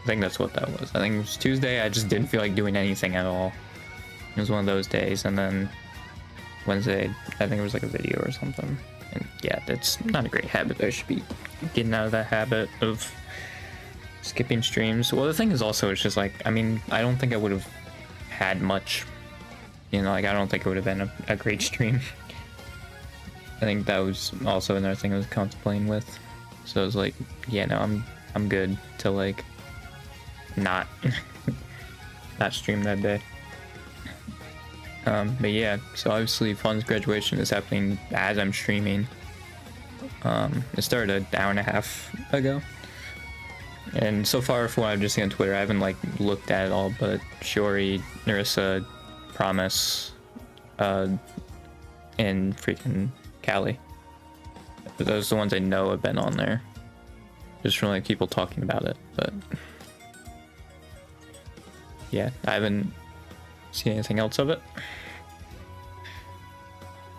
think that's what that was. I think it was Tuesday. I just didn't feel like doing anything at all. It was one of those days. And then Wednesday, I think it was like a video or something. And yeah, that's not a great habit. I should be getting out of that habit of skipping streams. Well, the thing is also, it's just like, I mean, I don't think I would have had much, you know, like I don't think it would have been a great stream. I think that was also another thing I was contemplating with. So I was like, yeah, no, I'm good to like not not stream that day. But yeah, so obviously Fun's graduation is happening as I'm streaming. It started an hour and a half ago. And so far, from what I've just seen on Twitter, I haven't like looked at it all, but Shiori, Narissa, Promise, and freaking Callie. Those are the ones I know have been on there. Just from like people talking about it, but yeah, I haven't seen anything else of it.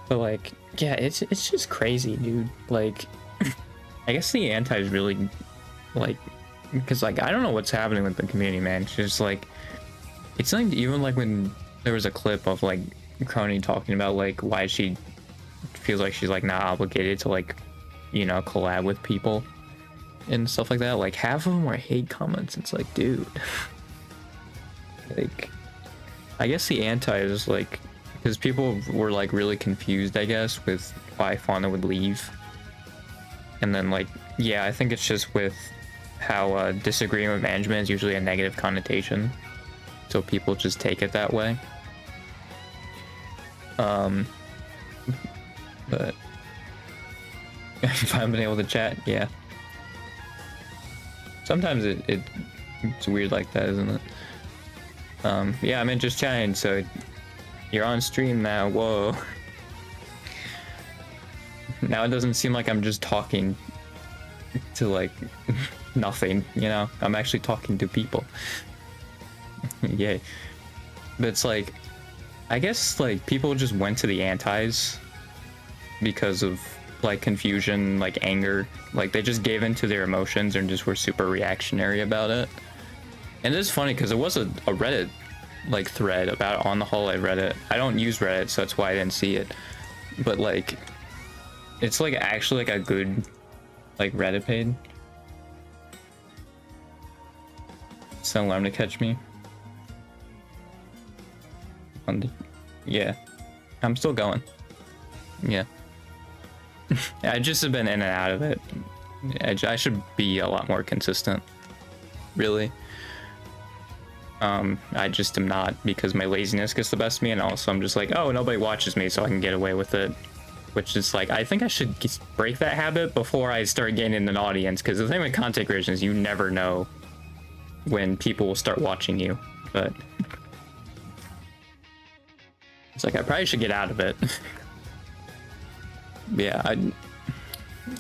But like, yeah, it's just crazy, dude. Like, I guess the anti is really like, because like I don't know what's happening with the community, man. It's just like, it's like even like when there was a clip of like Crony talking about like why she feels like she's like not obligated to like, you know, collab with people and stuff like that. Like half of them were hate comments. It's like, dude, like, I guess the anti is like, because people were like really confused, I guess, with why Fauna would leave. And then like, yeah, I think it's just with how disagreeing with management is usually a negative connotation, so people just take it that way. But if I haven't been able to chat, yeah. Sometimes it's weird like that, isn't it? Yeah, I'm in just chatting, so you're on stream now. Whoa. Now it doesn't seem like I'm just talking to like nothing, you know? I'm actually talking to people. Yay. But it's like, I guess like people just went to the antis because of like confusion, like anger. Like they just gave into their emotions and just were super reactionary about it. And it's funny because it was a Reddit like thread about it on the whole. I read it. I don't use Reddit, so that's why I didn't see it. But like, it's like actually like a good like Reddit page. It's an alarm to catch me. Yeah, I'm still going. Yeah. I just have been in and out of it. I should be a lot more consistent, really. I just am not, because my laziness gets the best of me, and also I'm just like, oh, nobody watches me, so I can get away with it. Which is like, I think I should break that habit before I start gaining an audience, because the thing with content creation is you never know when people will start watching you. But it's like, I probably should get out of it. Yeah,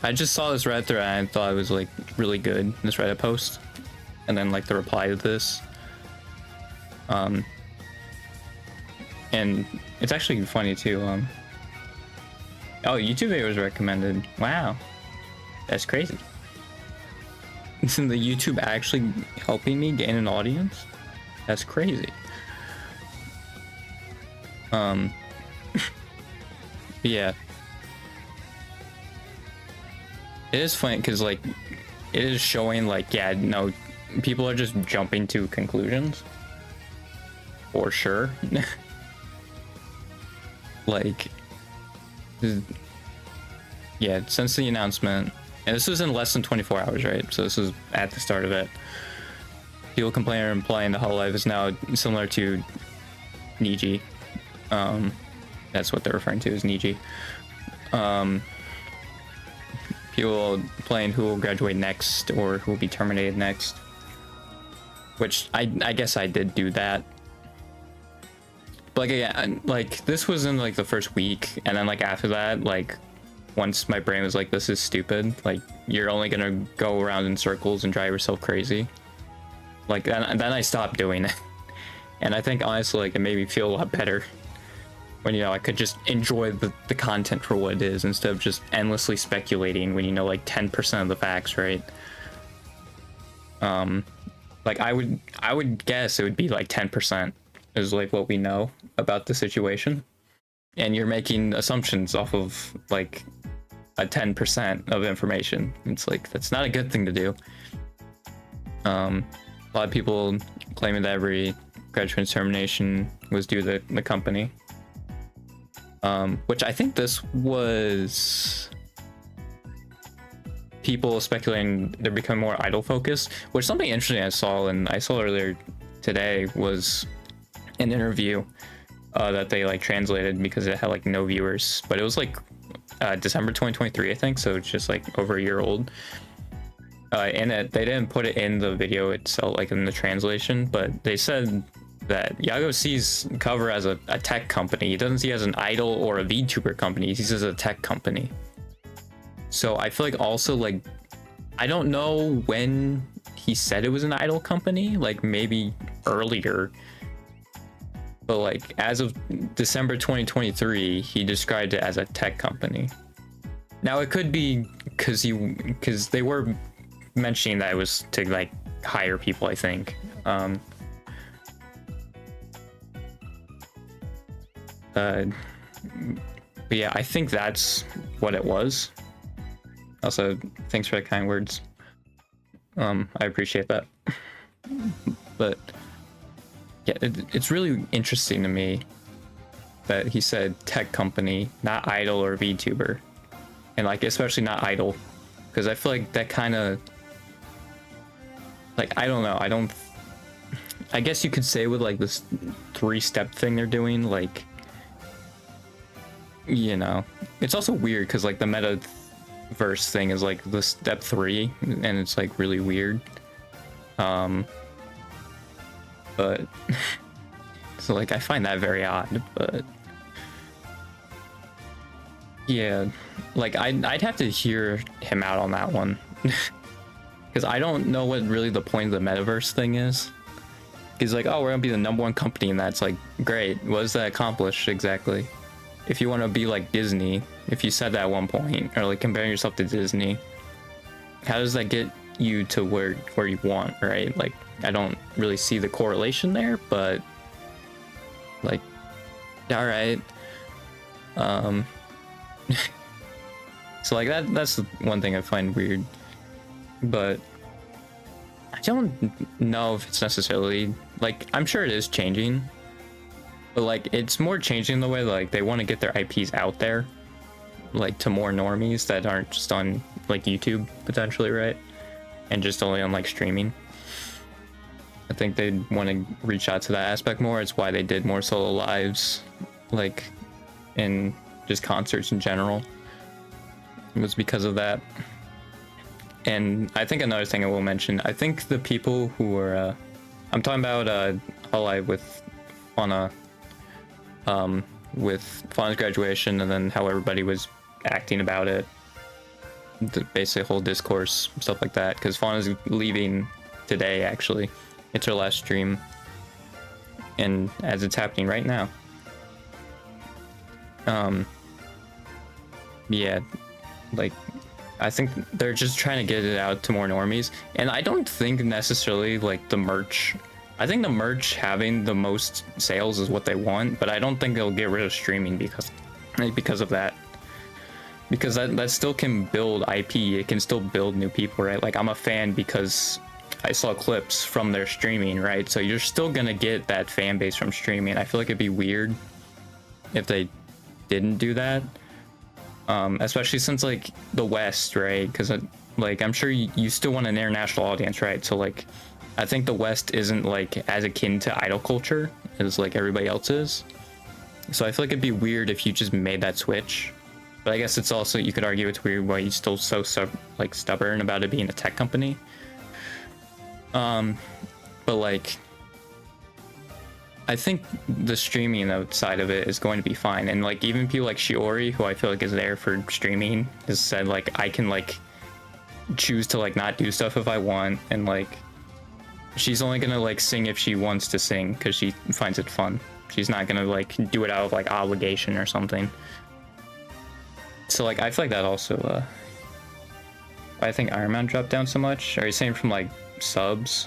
I just saw this Reddit thread and I thought it was like really good, this Reddit post, and then like the reply to this. And it's actually funny too. Oh, YouTube video was recommended. Wow, that's crazy. Isn't the YouTube actually helping me gain an audience? That's crazy. Yeah. It is funny because like it is showing like, yeah, no, people are just jumping to conclusions. For sure. Like, yeah, since the announcement, and this was in less than 24 hours, right? So this was at the start of it. People complaining or implying the Hololive is now similar to Niji. That's what they're referring to as Niji. People playing who will graduate next or who will be terminated next. Which I guess I did do that. But like, yeah, like this was in like the first week, and then like after that, like once my brain was like, this is stupid, like you're only gonna go around in circles and drive yourself crazy. Like then I stopped doing it. And I think honestly, like it made me feel a lot better when, you know, I could just enjoy the content for what it is instead of just endlessly speculating when you know like 10% of the facts, right? Like I would guess it would be like 10% is like what we know about the situation. And you're making assumptions off of like a 10% of information. It's like that's not a good thing to do. A lot of people claiming that every graduate termination was due to the company. Which I think this was people speculating they're becoming more idol focused, which something interesting I saw earlier today was an interview that they like translated because it had like no viewers, but it was like December 2023, I think, so it's just like over a year old. And they didn't put it in the video itself, like in the translation, but they said that Yago sees Cover as a tech company. He doesn't see it as an idol or a VTuber company. He sees it as a tech company. So I feel like also like, I don't know when he said it was an idol company, like maybe earlier. But like as of December 2023, he described it as a tech company. Now it could be because they were mentioning that it was to like hire people, I think. But yeah, I think that's what it was. Also, thanks for the kind words. I appreciate that. But yeah, it's really interesting to me that he said tech company, not idol or VTuber, and like especially not idol, because I feel like that kind of like, I don't know, I guess you could say with like this 3-step thing they're doing, like, you know, it's also weird because like the metaverse thing is like the step 3 and it's like really weird. But so like I find that very odd, but yeah, like I'd have to hear him out on that one. Because I don't know what really the point of the metaverse thing is. He's like, oh, we're gonna be the #1 company, and that's like, great. What does that accomplish exactly? If you want to be like Disney, if you said that at one point, or like comparing yourself to Disney, how does that get you to where you want, right? Like, I don't really see the correlation there, but like, all right. So like that's the one thing I find weird. But I don't know if it's necessarily like, I'm sure it is changing, but like it's more changing the way like they want to get their IPs out there, like to more normies that aren't just on like YouTube potentially, right? And just only on like streaming. I think they want to reach out to that aspect more. It's why they did more solo lives, like in just concerts in general. It was because of that. And I think another thing I will mention, I think the people who were, I'm talking about Hololive with Fauna, with Fauna's graduation, and then how everybody was acting about it, basically whole discourse, stuff like that, because Fauna's leaving today, actually. It's her last stream, and as it's happening right now. Yeah, like, I think they're just trying to get it out to more normies, and I don't think necessarily like the merch. I think the merch having the most sales is what they want, but I don't think they'll get rid of streaming because of that. Because that still can build IP. It can still build new people, right? Like, I'm a fan because I saw clips from their streaming, right? So you're still gonna get that fan base from streaming. I feel like it'd be weird if they didn't do that. Especially since like the West, right? Because like I'm sure you still want an international audience, right? So like I think the West isn't like as akin to idol culture as like everybody else is. So I feel like it'd be weird if you just made that switch. But I guess it's also, you could argue it's weird why you're still so like stubborn about it being a tech company. But like, I think the streaming outside of it is going to be fine. And like even people like Shiori, who I feel like is there for streaming, has said like I can like choose to like not do stuff if I want, and like she's only gonna like sing if she wants to sing because she finds it fun. She's not gonna like do it out of like obligation or something. So like I feel like that also I think Iron Man dropped down so much. Are you saying from like subs?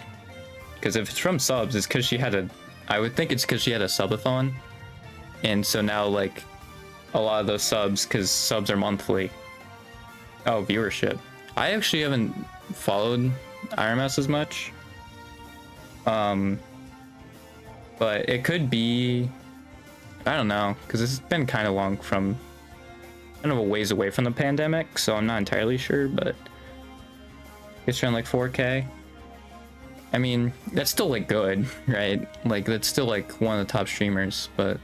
Because if it's from subs, it's because she had a. I would think it's because she had a subathon, and so now like a lot of those subs, because subs are monthly. Oh, viewership. I actually haven't followed Iron Mouse as much. But it could be. I don't know, because it's been kind of long from. Kind of a ways away from the pandemic, so I'm not entirely sure, but it's around like 4K. I mean, that's still like good, right? Like that's still like one of the top streamers, but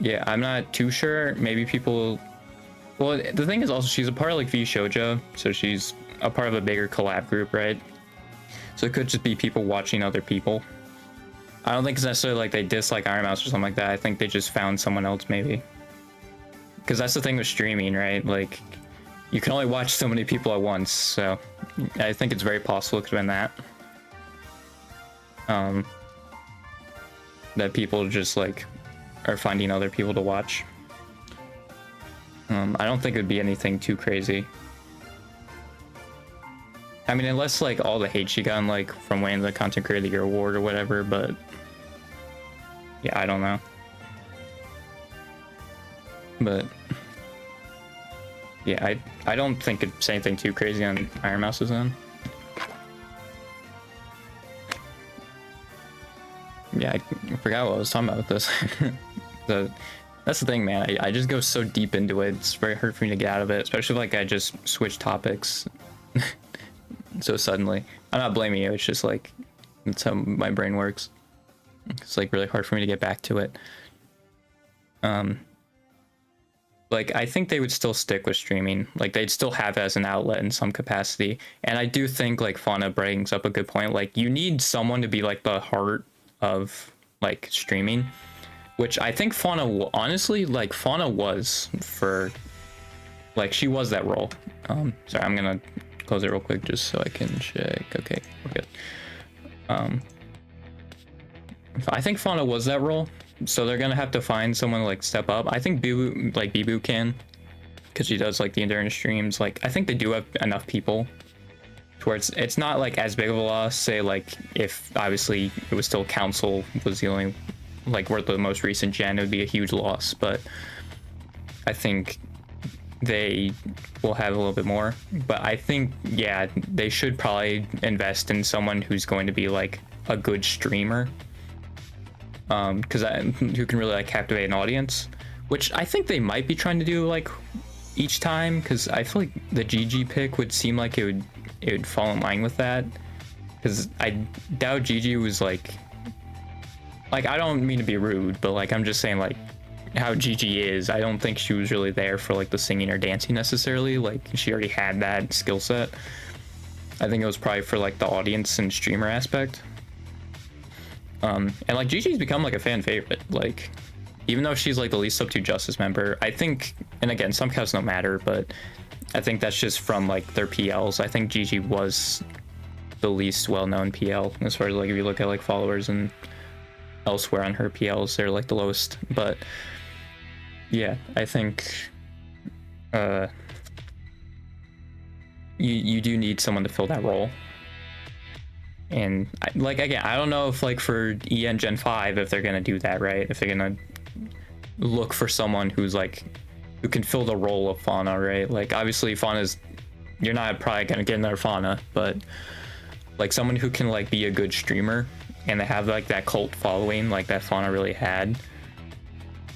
yeah, I'm not too sure. Maybe people. Well, the thing is also she's a part of like V Shoujo, so she's a part of a bigger collab group, right? So it could just be people watching other people. I don't think it's necessarily like they dislike Iron Mouse or something like that. I think they just found someone else maybe. Because that's the thing with streaming, right? Like, you can only watch so many people at once, so I think it's very possible it could have been that. That people just, like, are finding other people to watch. I don't think it would be anything too crazy. I mean, unless, like, all the hate she got, like, from winning the Content Creator of the Year award or whatever, but... yeah, I don't know. But yeah, I don't think it's anything too crazy on Iron Mouse's end. Yeah, I forgot what I was talking about with this. That's the thing, man. I just go so deep into it. It's very hard for me to get out of it, especially if, like, I just switch topics so suddenly. I'm not blaming you. It's just like that's how my brain works. It's like really hard for me to get back to it. Like, I think they would still stick with streaming. Like, they'd still have it as an outlet in some capacity. And I do think, like, Fauna brings up a good point. Like, you need someone to be, like, the heart of, like, streaming. Which I think Fauna, honestly, like, Fauna was for... like, she was that role. Sorry, I'm gonna close it real quick just so I can check. Okay, we're good. I think Fauna was that role. So they're gonna have to find someone to, like, step up. I think Bibu can, because she does like the endurance streams. Like, I think they do have enough people to where it's not like as big of a loss. Say like if obviously it was still Council was the only like we're the most recent gen, it would be a huge loss. But I think they will have a little bit more. But I think yeah, they should probably invest in someone who's going to be like a good streamer. Because who can really like captivate an audience, which I think they might be trying to do like each time, because I feel like the GG pick would seem like it would fall in line with that, because I doubt GG was like I don't mean to be rude, but like I'm just saying like how GG is, I don't think she was really there for like the singing or dancing necessarily. Like she already had that skill set. I think it was probably for like the audience and streamer aspect. And like Gigi's become like a fan favorite, like even though she's like the least Sub 2 Justice member, I think, and again some counts don't matter, but I think that's just from like their PLs. I think Gigi was the least well-known PL as far as like if you look at like followers and elsewhere on her PLs, they're like the lowest. But yeah, I think you do need someone to fill that role. And like again, I don't know if like for EN Gen 5 if they're gonna do that, right? If they're gonna look for someone who's like who can fill the role of Fauna, right? Like obviously Fauna's, you're not probably gonna get another Fauna, but like someone who can like be a good streamer and they have like that cult following like that Fauna really had.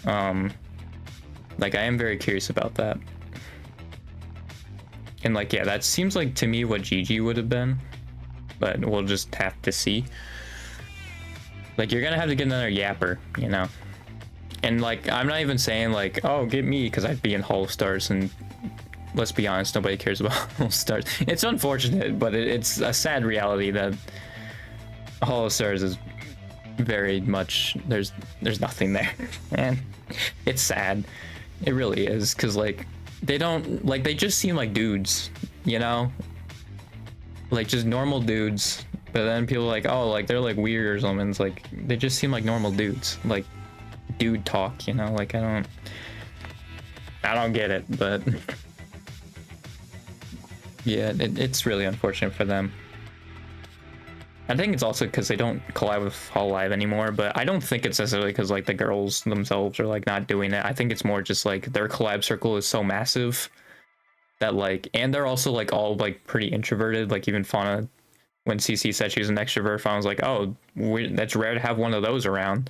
Like I am very curious about that. And like yeah, that seems like to me what Gigi would have been. But we'll just have to see. Like you're gonna have to get another yapper, you know. And like I'm not even saying like, oh, get me, because I'd be in Hall of Stars, and let's be honest, nobody cares about Hall of Stars. It's unfortunate, but it's a sad reality that Hall of Stars is very much there's nothing there, and it's sad. It really is, because like they don't like they just seem like dudes, you know. Like just normal dudes, but then people are like, oh, like they're like weird or something. It's like they just seem like normal dudes, like dude talk, you know. Like I don't get it, but yeah, it's really unfortunate for them. I think it's also because they don't collab with Hololive anymore, but I don't think it's necessarily because like the girls themselves are like not doing it. I think it's more just like their collab circle is so massive that like, and they're also like all like pretty introverted. Like even Fauna, when CC said she was an extrovert, Fauna was like, oh, that's rare to have one of those around.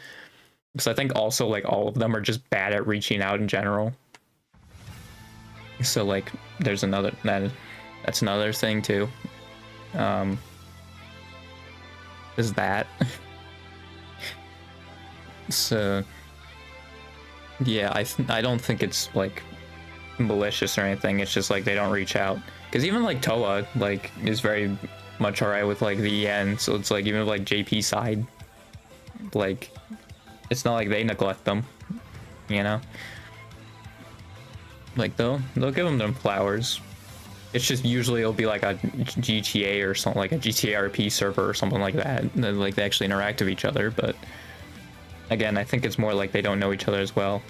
So I think also like all of them are just bad at reaching out in general. So like there's that's another thing too. Is that. So yeah, I don't think it's like malicious or anything. It's just like they don't reach out, because even like Toa like is very much alright with like the EN, so it's like even like JP side, like it's not like they neglect them, you know. Like they'll give them flowers. It's just usually it'll be like a GTA or something, like a GTA RP server or something like that. Like they actually interact with each other, but again, I think it's more like they don't know each other as well.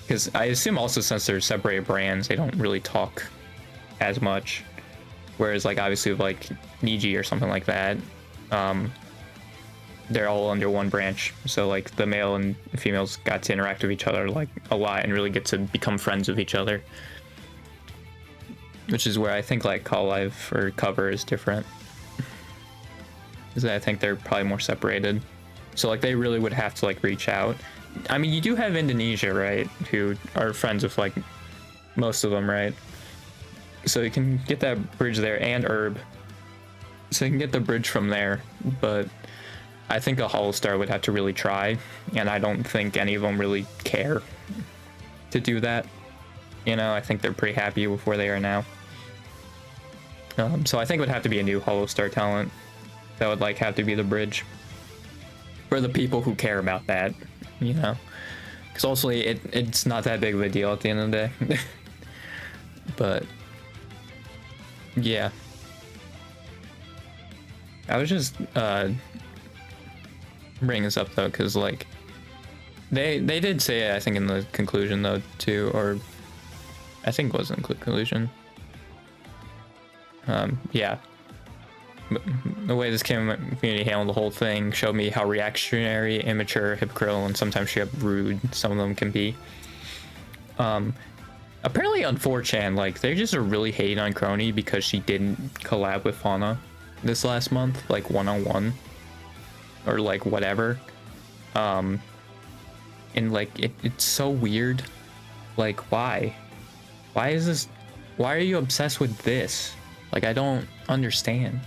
Because I assume also since they're separated brands, they don't really talk as much. Whereas like obviously with like Niji or something like that, they're all under one branch. So like the male and females got to interact with each other like a lot and really get to become friends with each other. Which is where I think like Hololive or Cover is different. Because I think they're probably more separated. So like they really would have to like reach out. I mean, you do have Indonesia, right? Who are friends with like most of them, right? So you can get that bridge there, and Herb. So you can get the bridge from there. But I think a Holostar would have to really try. And I don't think any of them really care to do that. You know, I think they're pretty happy with where they are now. So I think it would have to be a new Holostar talent that would like have to be the bridge for the people who care about that, you know, because also it's not that big of a deal at the end of the day. But yeah, I was just bringing this up though because like they did say it, I think in the conclusion though too, or I think it was in the conclusion. Yeah, the way this community handled the whole thing showed me how reactionary, immature, hypocritical, and sometimes straight up rude some of them can be. Apparently on 4chan, like they just are really hating on Crony because she didn't collab with Fauna this last month, like one-on-one or like whatever. And like it's so weird. Like why is this? Why are you obsessed with this? Like I don't understand.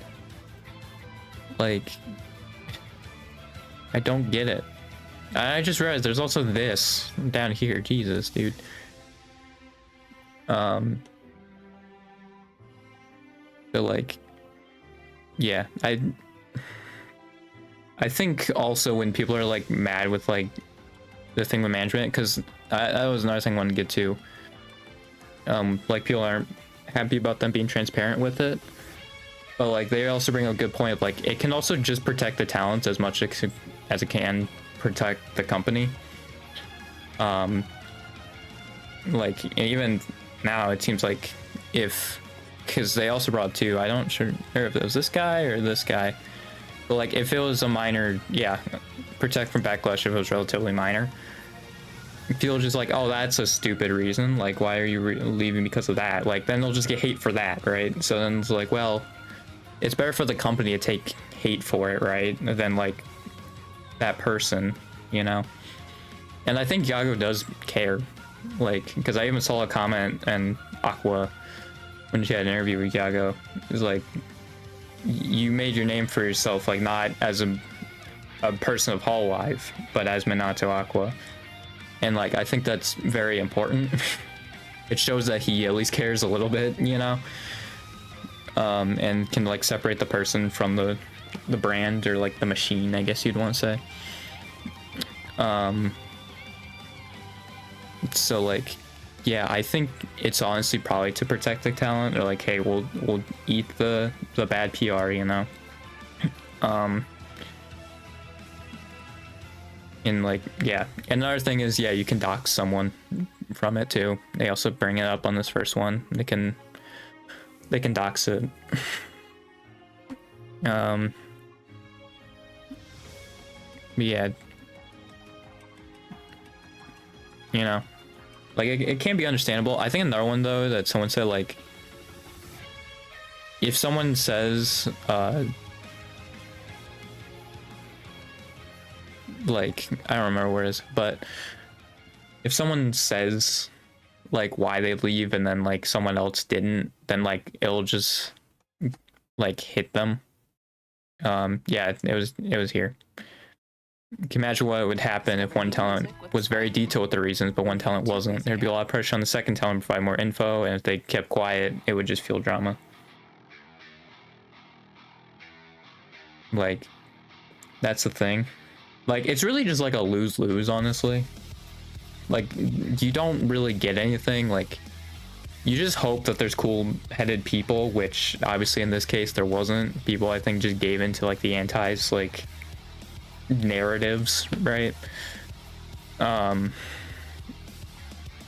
Like I don't get it. I just realized there's also this down here. Jesus, dude. So like yeah, I think also when people are like mad with like the thing with management, because that was another thing I wanted to get to. Like people aren't happy about them being transparent with it, but like they also bring a good point of like it can also just protect the talents as much as it can protect the company. Like even now it seems like because they also brought two, I don't sure if it was this guy or this guy, but like if it was a minor, yeah, protect from backlash if it was relatively minor. People just like, oh, that's a stupid reason, like why are you leaving because of that? Like then they'll just get hate for that, right? So then it's like, well, it's better for the company to take hate for it, right, than like that person, you know. And I think Yago does care, like, because I even saw a comment and Aqua when she had an interview with Yago, it was like, you made your name for yourself, like not as a person of Hololive, but as Minato Aqua. And like I think that's very important. It shows that he at least cares a little bit, you know, and can like separate the person from the brand, or like the machine, I guess you'd want to say. So like yeah, I think it's honestly probably to protect the talent, or like, hey, we'll eat the bad PR, you know. And like, yeah, another thing is, yeah, you can dox someone from it too. They also bring it up on this first one. They can dox it. Yeah, you know, like it can be understandable. I think another one though that someone said, like, if someone says like, I don't remember where it is, but if someone says like why they leave and then like someone else didn't, then like it'll just like hit them. Yeah, it was here. You can imagine what would happen if one talent was very detailed with the reasons, but one talent wasn't. There'd be a lot of pressure on the second talent to provide more info, and if they kept quiet, it would just feel drama. Like, that's the thing. Like, it's really just like a lose-lose, honestly. Like, you don't really get anything. Like, you just hope that there's cool-headed people, which obviously in this case there wasn't. People, I think, just gave into like the antis, like, narratives, right? And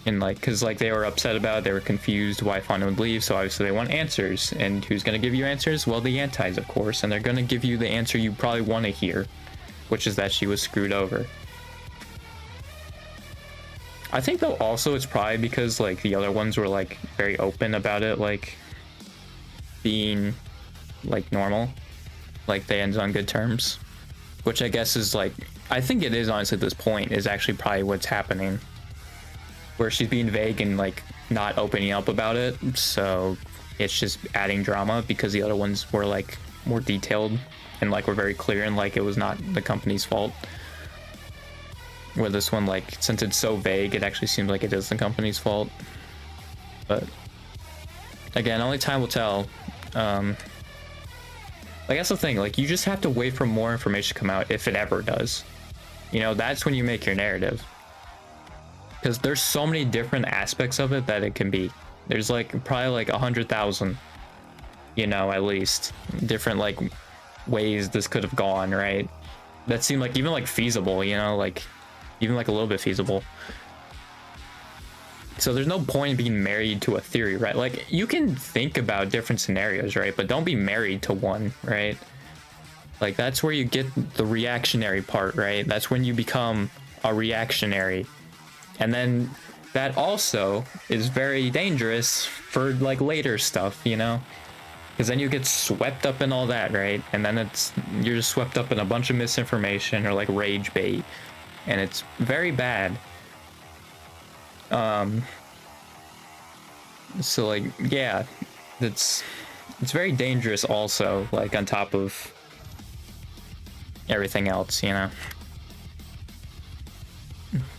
like, because like they were upset about it, they were confused why Fauna would leave, so obviously they want answers. And who's going to give you answers? Well, the antis, of course, and they're going to give you the answer you probably want to hear, which is that she was screwed over. I think though also it's probably because like the other ones were like very open about it, like being like normal, like they ended on good terms, which I guess is like, I think it is honestly at this point is actually probably what's happening, where she's being vague and like not opening up about it, so it's just adding drama because the other ones were like more detailed and like were very clear and like it was not the company's fault. Where this one, like, since it's so vague, it actually seems like it is the company's fault. But again, only time will tell. Like, that's the thing, like, you just have to wait for more information to come out, if it ever does. You know, that's when you make your narrative. Because there's so many different aspects of it that it can be. There's like probably like 100,000, you know, at least different like ways this could have gone, right? That seemed like even like feasible, you know, like even like a little bit feasible. So there's no point in being married to a theory, right? Like, you can think about different scenarios, right? But don't be married to one, right? Like, that's where you get the reactionary part, right? That's when you become a reactionary. And then that also is very dangerous for like later stuff, you know? Because then you get swept up in all that, right? And then you're just swept up in a bunch of misinformation or like rage bait. And it's very bad. So like, yeah, it's very dangerous also, like on top of everything else, you know,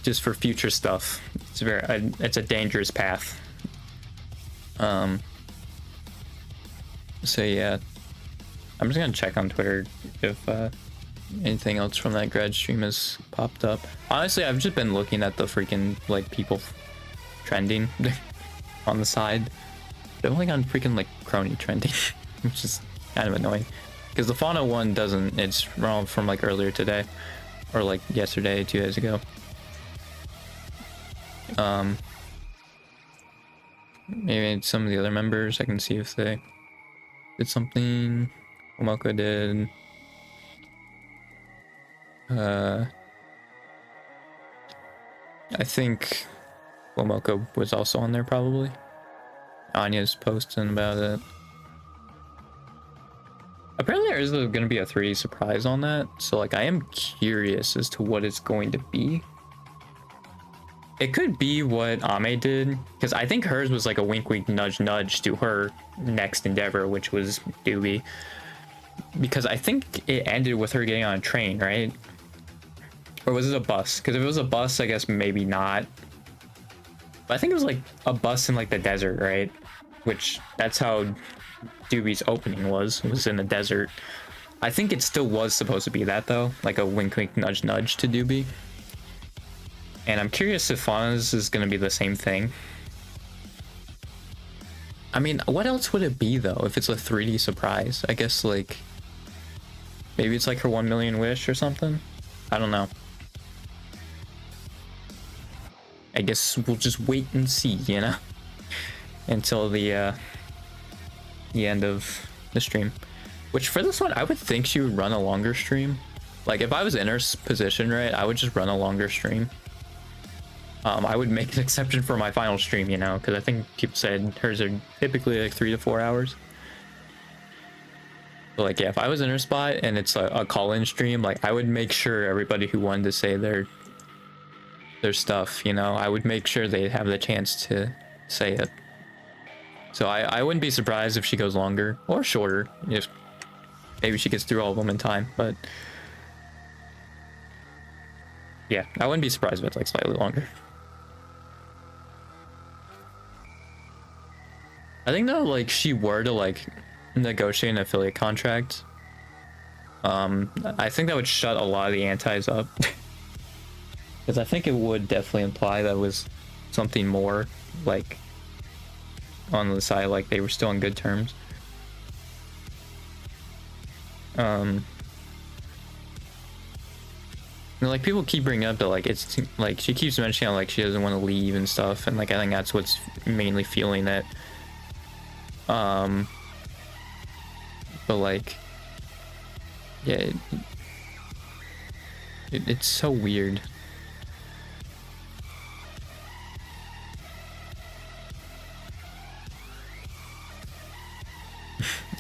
just for future stuff. It's a dangerous path. So yeah, I'm just gonna check on Twitter if anything else from that grad stream has popped up. Honestly, I've just been looking at the freaking like people trending on the side. They're only on freaking like crony trending, which is kind of annoying. Because the Fauna one doesn't, it's wrong from like earlier today, or like yesterday, 2 days ago. Maybe some of the other members, I can see if they did something. Omoko did. I think Omoko was also on there probably. Anya's posting about it. Apparently there is going to be a 3D surprise on that, so like I am curious as to what it's going to be. It could be what Ame did, because I think hers was like a wink wink nudge nudge to her next endeavor, which was Doobie. Because I think it ended with her getting on a train, right? Or was it a bus? Because if it was a bus, I guess maybe not. But I think it was like a bus in like the desert, right? Which that's how Doobie's opening was in the desert. I think it still was supposed to be that though, like a wink wink nudge nudge to Doobie. And I'm curious if Fauna's is gonna be the same thing. I mean, what else would it be though if it's a 3D surprise? I guess like maybe it's like her 1 million wish or something. I don't know. I guess we'll just wait and see, you know, until the end of the stream. Which for this one, I would think she would run a longer stream, Like if I was in her position, right, I would just run a longer stream. I would make an exception for my final stream, you know, because I think people said hers are typically like 3 to 4 hours. But like, yeah, if I was in her spot and it's a call-in stream, like I would make sure everybody who wanted to say their stuff, you know, I would make sure they have the chance to say it. So I wouldn't be surprised if she goes longer or shorter, if maybe she gets through all of them in time, but yeah, I wouldn't be surprised if it's like slightly longer. I think though, like she were to like negotiate an affiliate contract, I think that would shut a lot of the antis up. Because I think it would definitely imply that was something more like on the side, like they were still on good terms. Like people keep bringing up that like it's like she keeps mentioning how, like she doesn't want to leave and stuff, and like I think that's what's mainly fueling it. But like, yeah, it's so weird.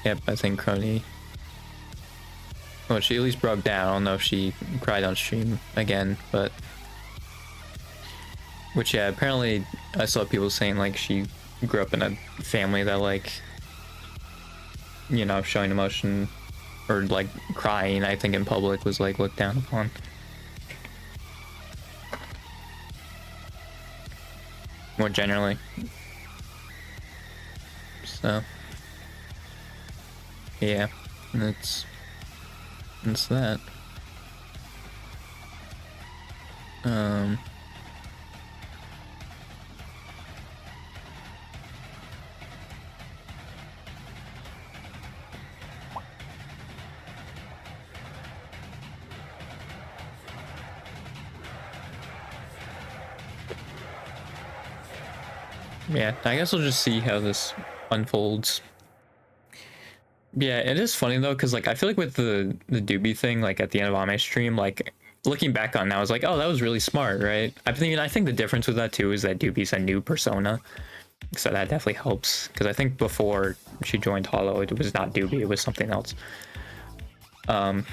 Yep, I think Crony. Well, she at least broke down. I don't know if she cried on stream again, but which, yeah, apparently I saw people saying like she grew up in a family that like, you know, showing emotion or like crying, I think in public was like looked down upon. More generally. So yeah, that's that. Yeah, I guess we'll just see how this unfolds. Yeah, it is funny though, because like I feel like with the doobie thing, like at the end of Ame's stream, like looking back on that, I was like, oh, that was really smart, right? I think the difference with that too is that doobie's a new persona, so that definitely helps. Because I think before she joined Hollow, it was not doobie, it was something else. But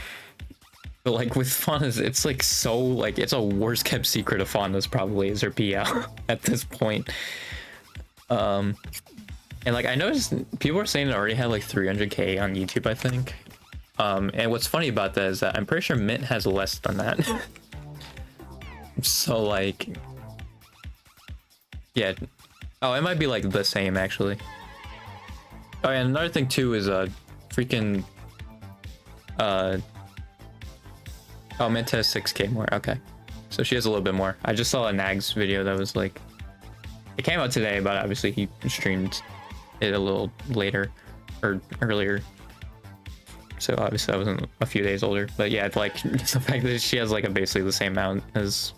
like with Fauna's, it's like so like it's a worse kept secret of Fauna's probably is her PL at this point. And like I noticed people were saying it already had like 300k on YouTube, I think. And what's funny about that is that I'm pretty sure Mint has less than that. So like, yeah. Oh, it might be like the same actually. Oh, yeah, and another thing too is freaking oh, Mint has 6k more. Okay, so she has a little bit more. I just saw a Nags video that was like, it came out today, but obviously he streamed it a little later or earlier, so obviously I wasn't a few days older. But yeah, it's like the fact that she has like a basically the same amount as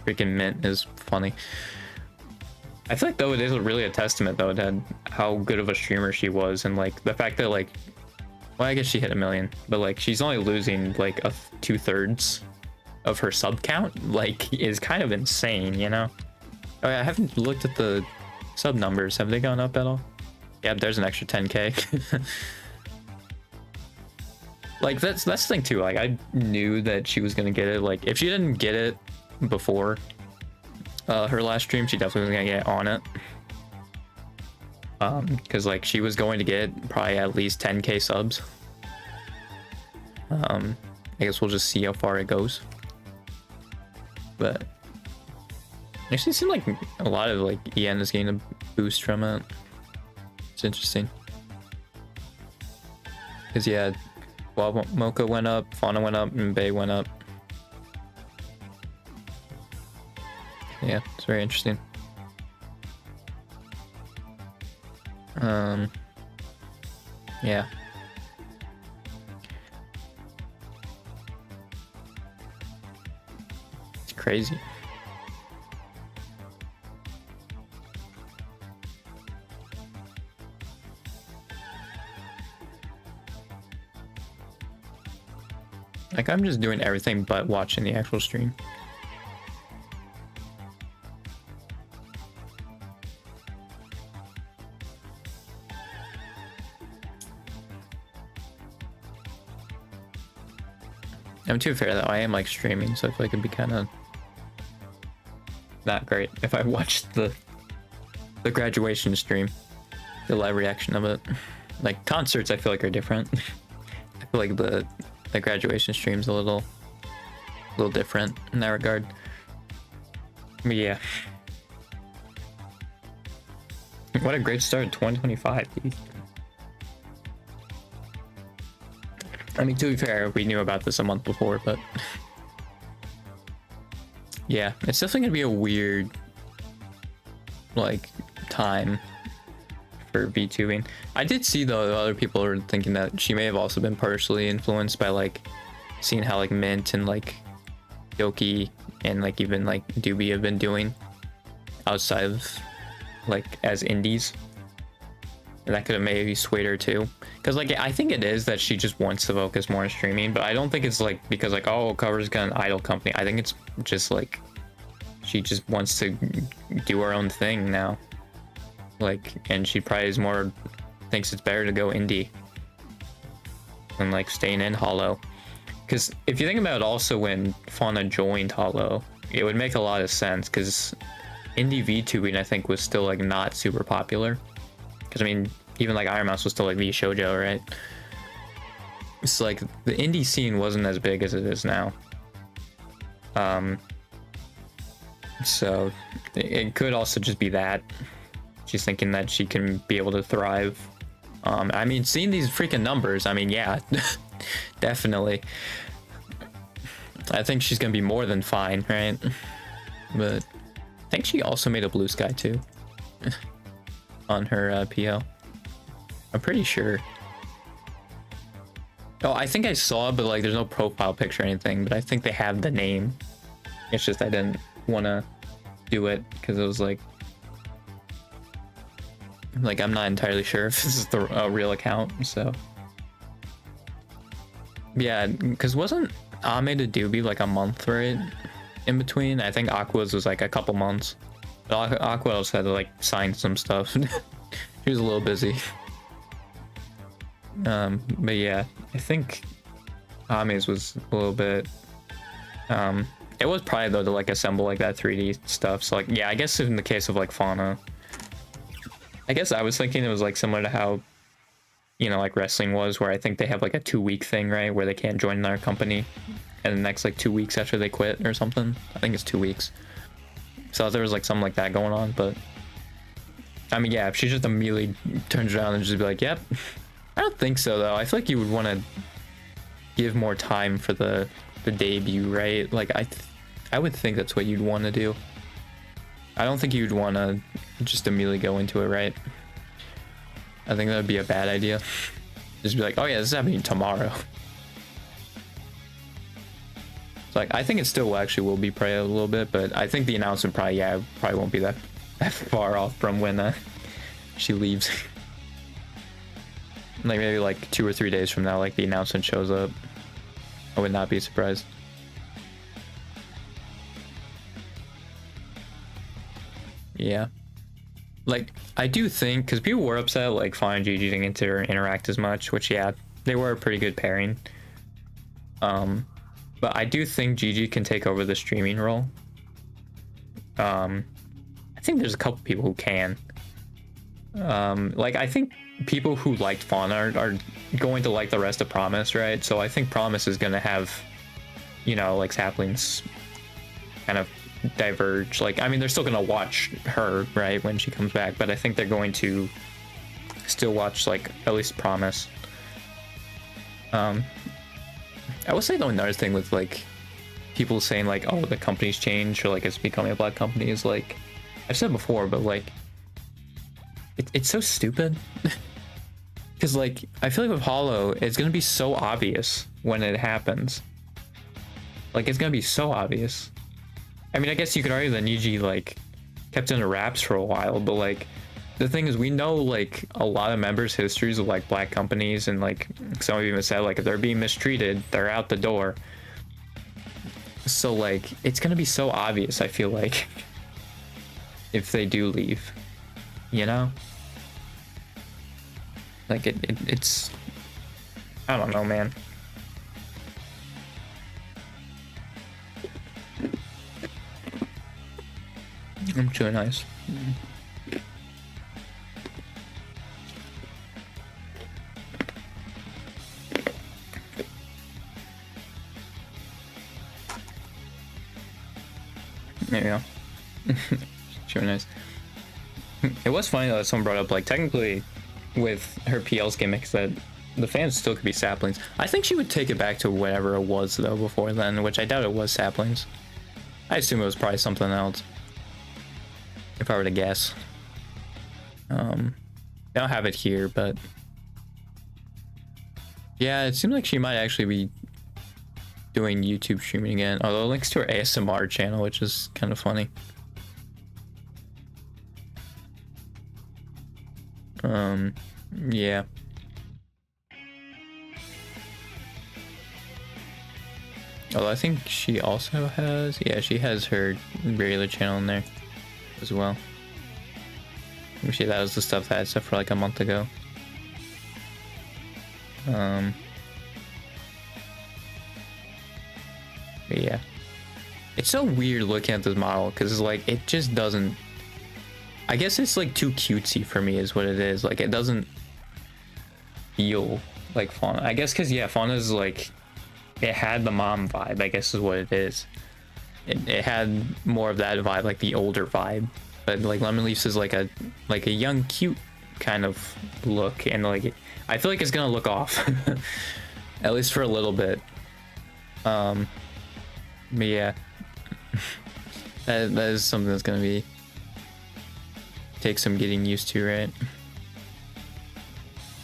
freaking Mint is funny. I feel like though it is really a testament though to how good of a streamer she was, and like the fact that like, well, I guess she hit 1 million, but like she's only losing like 2/3 of her sub count, like is kind of insane, you know? Oh yeah, I haven't looked at the sub numbers. Have they gone up at all? Yeah, there's an extra 10k. Like that's the thing too. Like I knew that she was gonna get it. Like if she didn't get it before her last stream, she definitely was gonna get on it. Because like she was going to get probably at least 10k subs. I guess we'll just see how far it goes. But actually, it seemed like a lot of like EN is getting a boost from it. It's interesting. Because yeah, well, Mocha went up, Fauna went up, and Bay went up. Yeah, it's very interesting. Yeah. It's crazy. Like, I'm just doing everything but watching the actual stream. I'm too fair though, I am like streaming, so I feel like it'd be kind of not great if I watched the graduation stream, the live reaction of it. Like concerts, I feel like are different. I feel like the graduation stream's a little different in that regard. But yeah, what a great start, 2025. Dude. I mean, to be fair, we knew about this a month before, but yeah, it's definitely gonna be a weird like time for VTubing. I did see though other people are thinking that she may have also been partially influenced by like seeing how like Mint and like Yoki and like even like Doobie have been doing outside of like as indies. And that could have maybe swayed her too, because like I think it is that she just wants to focus more on streaming, but I don't think it's like because like, oh, Cover's got an idol company. I think it's just like she just wants to do her own thing now, like, and she probably is more thinks it's better to go indie than like staying in Hollow. Because if you think about it, also when Fauna joined Hollow, it would make a lot of sense because indie VTubing I think was still like not super popular. Because I mean, even like Iron Mouse was still like V Shoujo, right? It's like the indie scene wasn't as big as it is now. So it could also just be that she's thinking that she can be able to thrive. I mean, seeing these freaking numbers, I mean, yeah, definitely. I think she's gonna be more than fine, right? But I think she also made a Blue Sky too. On her PO. I'm pretty sure. Oh, I think I saw it, but like there's no profile picture or anything, but I think they have the name. It's just I didn't want to do it because it was like I'm not entirely sure if this is the real account, so. Yeah, because wasn't Ame to Doobie like a month, right? In between? I think Aqua's was like a couple months. But Aqua also had to like sign some stuff. She was a little busy. But yeah, I think Ame's was a little bit. It was probably though to like assemble like that 3D stuff. So like yeah, I guess in the case of like Fauna, I guess I was thinking it was like similar to how, you know, like wrestling was, where I think they have like a 2-week thing, right, where they can't join another company, and the next like 2 weeks after they quit or something. I think it's 2 weeks. So there was like something like that going on, but I mean, yeah, if she just immediately turns around and just be like, yep. I don't think so though. I feel like you would want to give more time for the debut, right? Like I would think that's what you'd want to do. I don't think you'd want to just immediately go into it, right? I think that would be a bad idea. Just be like, oh yeah, this is happening tomorrow. So like, I think it still actually will be probably a little bit, but I think the announcement probably won't be that far off from when she leaves. Like maybe like 2 or 3 days from now, like the announcement shows up. I would not be surprised. Yeah. Like, I do think, because people were upset, like, Fauna and Gigi didn't get to interact as much, which, yeah, they were a pretty good pairing. But I do think Gigi can take over the streaming role. I think there's a couple people who can. Like, I think people who liked Fauna are going to like the rest of Promise, right? So I think Promise is going to have, you know, like, saplings kind of diverge. Like, I mean, they're still going to watch her, right, when she comes back, but I think they're going to still watch, like, at least Promise. I will say though, another thing with like people saying like, oh, the company's changed or like it's becoming a black company is like, I've said before, but like it's so stupid. Because like I feel like with Hollow, it's gonna be so obvious when it happens. Like it's gonna be so obvious. I mean, I guess you could argue that Niji like kept it in the wraps for a while, but like the thing is, we know like a lot of members' histories of like black companies, and like some of you even said like if they're being mistreated, they're out the door. So like it's gonna be so obvious, I feel like, if they do leave, you know? Like it's I don't know, man. I'm chewing nice. There you go. Chewing nice. It was funny though that someone brought up like technically with her PL's gimmicks that the fans still could be saplings. I think she would take it back to whatever it was though before then, which I doubt it was saplings. I assume it was probably something else, if I were to guess. I don't have it here, but yeah, it seems like she might actually be doing YouTube streaming again. Although it links to her ASMR channel, which is kind of funny. Yeah. Although I think she also has, yeah, she has her regular channel in there as well. Actually, that was the stuff that I had stuff for like a month ago. But yeah, it's so weird looking at this model because like it just doesn't. I guess it's like too cutesy for me, is what it is. Like it doesn't feel like Fauna. I guess because yeah, Fauna's like, it had the mom vibe, I guess is what it is. It had more of that vibe, like the older vibe. But like Lemon Leafs is like a young, cute kind of look, and like I feel like it's gonna look off, at least for a little bit. But yeah, that is something that's gonna be take some getting used to, right?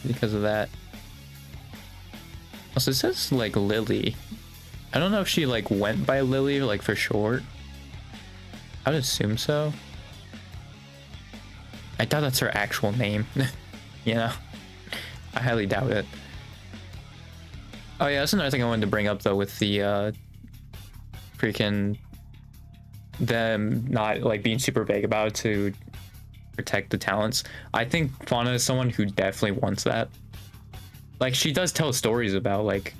Because of that. Also, it says like Lily. I don't know if she like went by Lily like for short. I would assume so. I doubt that's her actual name. You know, I highly doubt it. Oh yeah, that's another thing I wanted to bring up though with the freaking them not like being super vague about it to protect the talents. I think Fauna is someone who definitely wants that. Like she does tell stories about like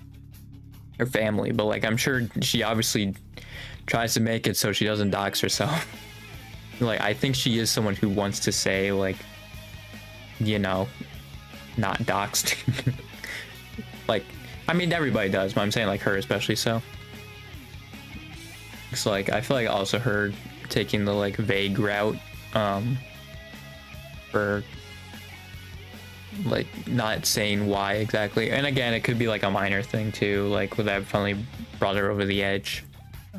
her family, but like I'm sure she obviously tries to make it so she doesn't dox herself. Like I think she is someone who wants to say like, you know, not doxed. Like I mean everybody does, but I'm saying like her especially so. It's like I feel like also her taking the like vague route for like not saying why exactly, and again it could be like a minor thing too, like would that finally brought her over the edge,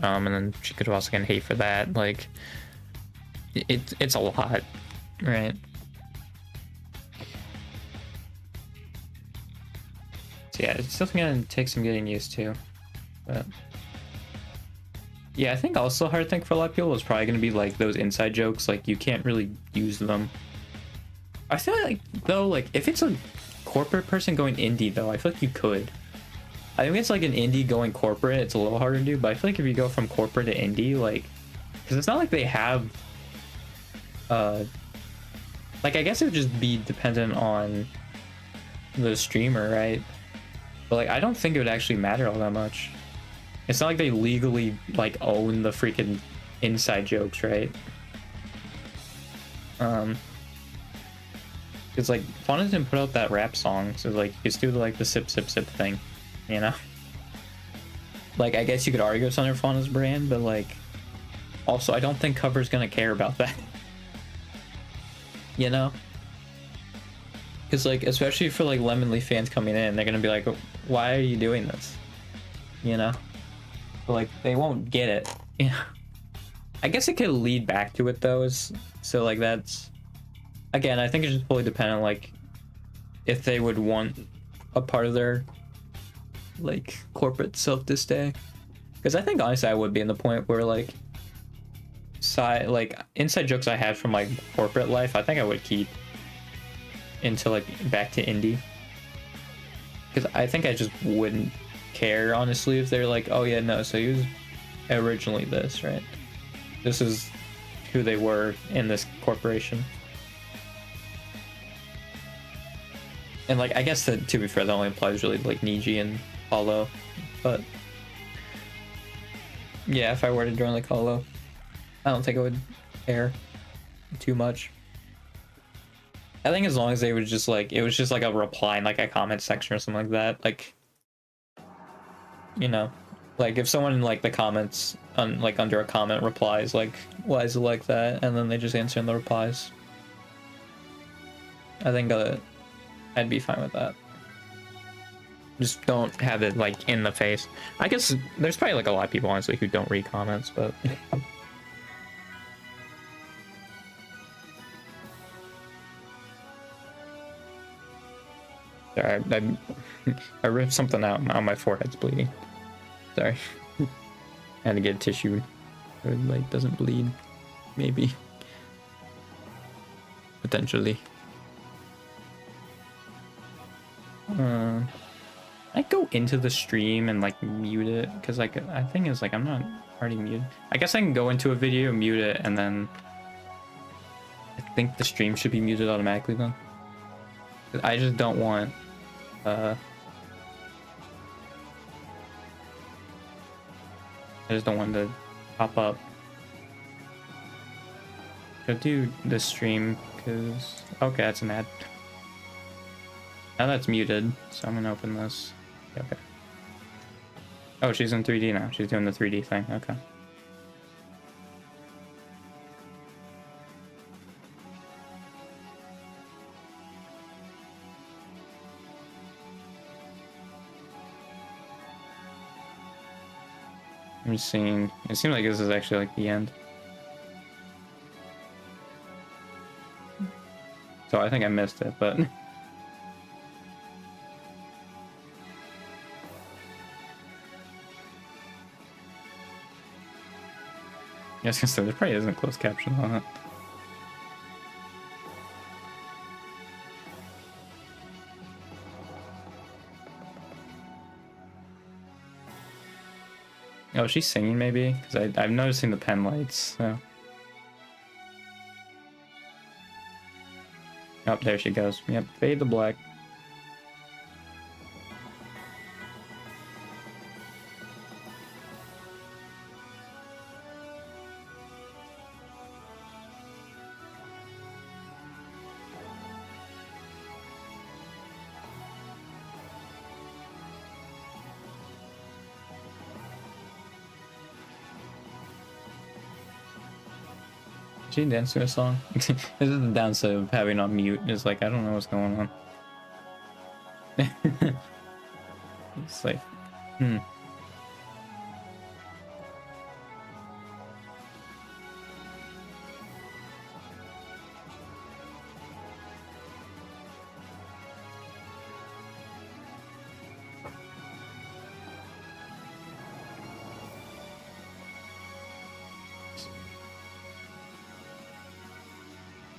and then she could have also get hate for that. Like it's a lot, right? So yeah, it's still gonna take some getting used to, but yeah, I think also a hard thing for a lot of people is probably gonna be like those inside jokes, like you can't really use them. I feel like though, like if it's a corporate person going indie though, I feel like you could. I think it's like an indie going corporate, it's a little harder to do, but I feel like if you go from corporate to indie, like, because it's not like they have, like I guess it would just be dependent on the streamer, right? But like I don't think it would actually matter all that much. It's not like they legally like own the freaking inside jokes, right? It's like Fauna didn't put out that rap song, so like you just do like the sip sip sip thing, you know? Like I guess you could argue it's under Fauna's brand, but like also I don't think Cover's gonna care about that. You know? Because like especially for like Lemon Leaf fans coming in, they're gonna be like, why are you doing this? You know? But like they won't get it. Yeah. I guess it could lead back to it though, so like that's, again, I think it's just fully dependent, like, if they would want a part of their, like, corporate self to stay. Because I think, honestly, I would be in the point where, like, inside jokes I had from, like, corporate life, I think I would keep. into like back to indie, because I think I just wouldn't care honestly if they're like, oh yeah, no, so he was originally this, right? This is who they were in this corporation. And like, I guess that, to be fair, that only applies really to like Niji and Hollow, but yeah, if I were to join like Hollow, I don't think I would care too much. I think as long as they would just like, it was just like a reply in like a comment section or something like that, like, you know, like if someone in like the comments on like under a comment replies like, why is it like that, and then they just answer in the replies, I think I'd be fine with that. Just don't have it like in the face. I guess there's probably like a lot of people honestly who don't read comments, but sorry, I ripped something out on my forehead's bleeding. Sorry. I had to get a tissue so it like doesn't bleed. Maybe. Potentially. I go into the stream and like mute it because like I think it's like I'm not already muted. I guess I can go into a video, mute it, and then I think the stream should be muted automatically then. I just don't want I just don't want to pop up. Go do the stream because okay, that's an ad. Now that's muted, so I'm gonna open this. Okay. Oh, she's in 3D now. She's doing the 3D thing. Okay. I'm just seeing. It seems like this is actually like the end. So I think I missed it, but. Yes, so there probably isn't closed caption on it. Oh, she's singing maybe? Because I'm noticing the pen lights, so. Oh, there she goes. Yep, fade to black. She dance to a song. This is the downside of having on mute. Is like I don't know what's going on. It's like,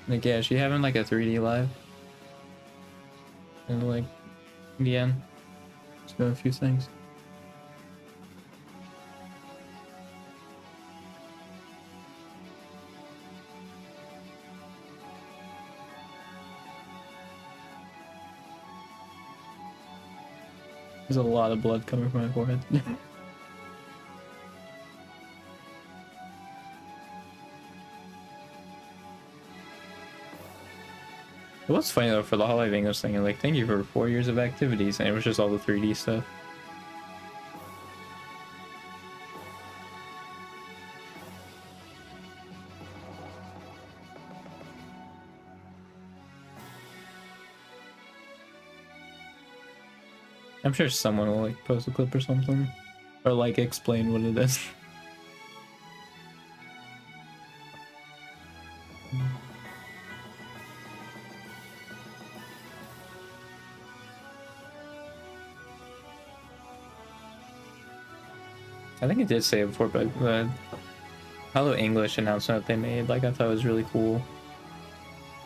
Like, yeah, is she having like a 3D live? And like, in the end, just doing a few things. There's a lot of blood coming from my forehead. It was funny though for the Hollow English thing, like, thank you for 4 years of activities, and it was just all the 3D stuff. I'm sure someone will like post a clip or something, or like explain what it is. I think it did say it before, but the Hollow English announcement that they made, like, I thought was really cool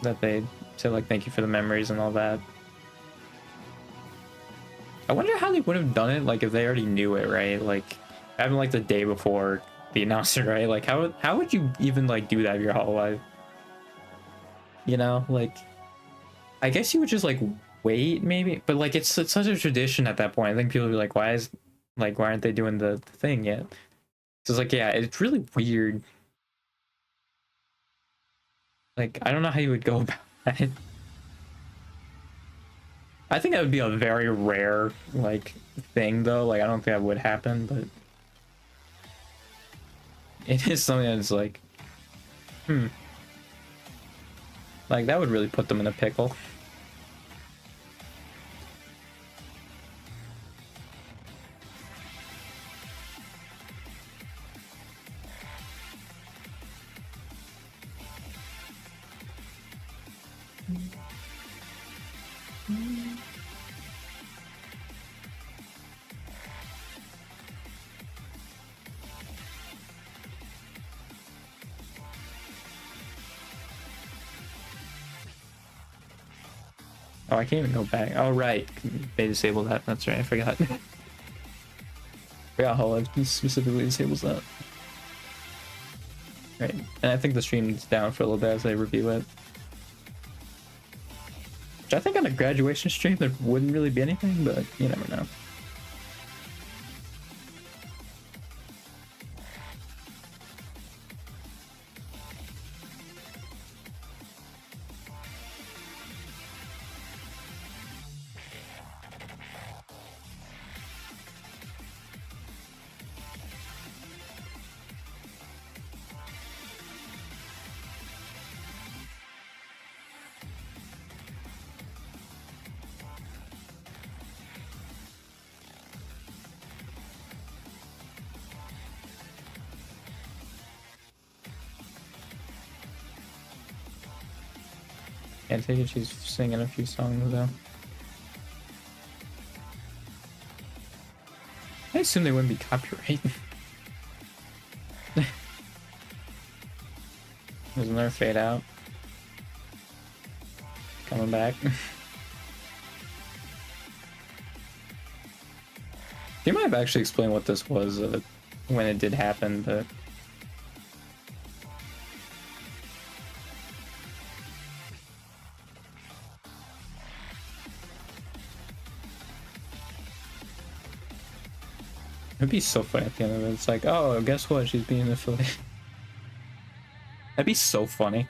that they Say like thank you for the memories and all that. I wonder how they would have done it, like if they already knew it, right? Like having like the day before the announcement, right? Like how would you even like do that if you're Hololive? You know, like I guess you would just like wait maybe, but like it's such a tradition at that point. I think people would be like, why aren't they doing the thing yet? So it's like, yeah, it's really weird. Like I don't know how you would go about that. I think that would be a very rare like thing though. Like I don't think that would happen, but it is something that's like, like that would really put them in a pickle. Oh, I can't even go back. Oh, right. They disabled that. That's right. I forgot. Forgot how it specifically disables that. Right. And I think the stream's down for a little bit as I review it. Which I think on a graduation stream there wouldn't really be anything, but you never know. Can't take it, she's singing a few songs though. I assume they wouldn't be copyright. There's another fade out. Coming back. You might have actually explained what this was when it did happen, but it'd be so funny at the end of it. It's like, oh, guess what? She's being affiliated. That'd be so funny.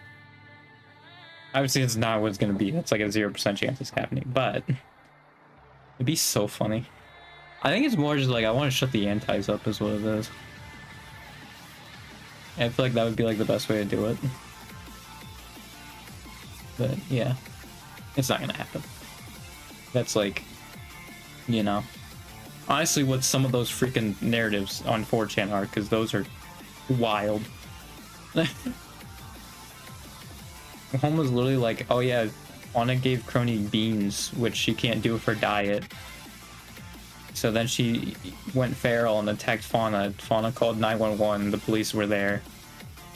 Obviously, it's not what it's gonna be. It's like a 0% chance it's happening, but it'd be so funny. I think it's more just like I want to shut the antis up, is what it is. And I feel like that would be like the best way to do it. But yeah, it's not gonna happen. That's like, you know, honestly, what some of those freaking narratives on 4chan are, because those are wild. Home was literally like, oh yeah, Fauna gave Crony beans, which she can't do for diet. So then she went feral and attacked Fauna. Fauna called 911. The police were there.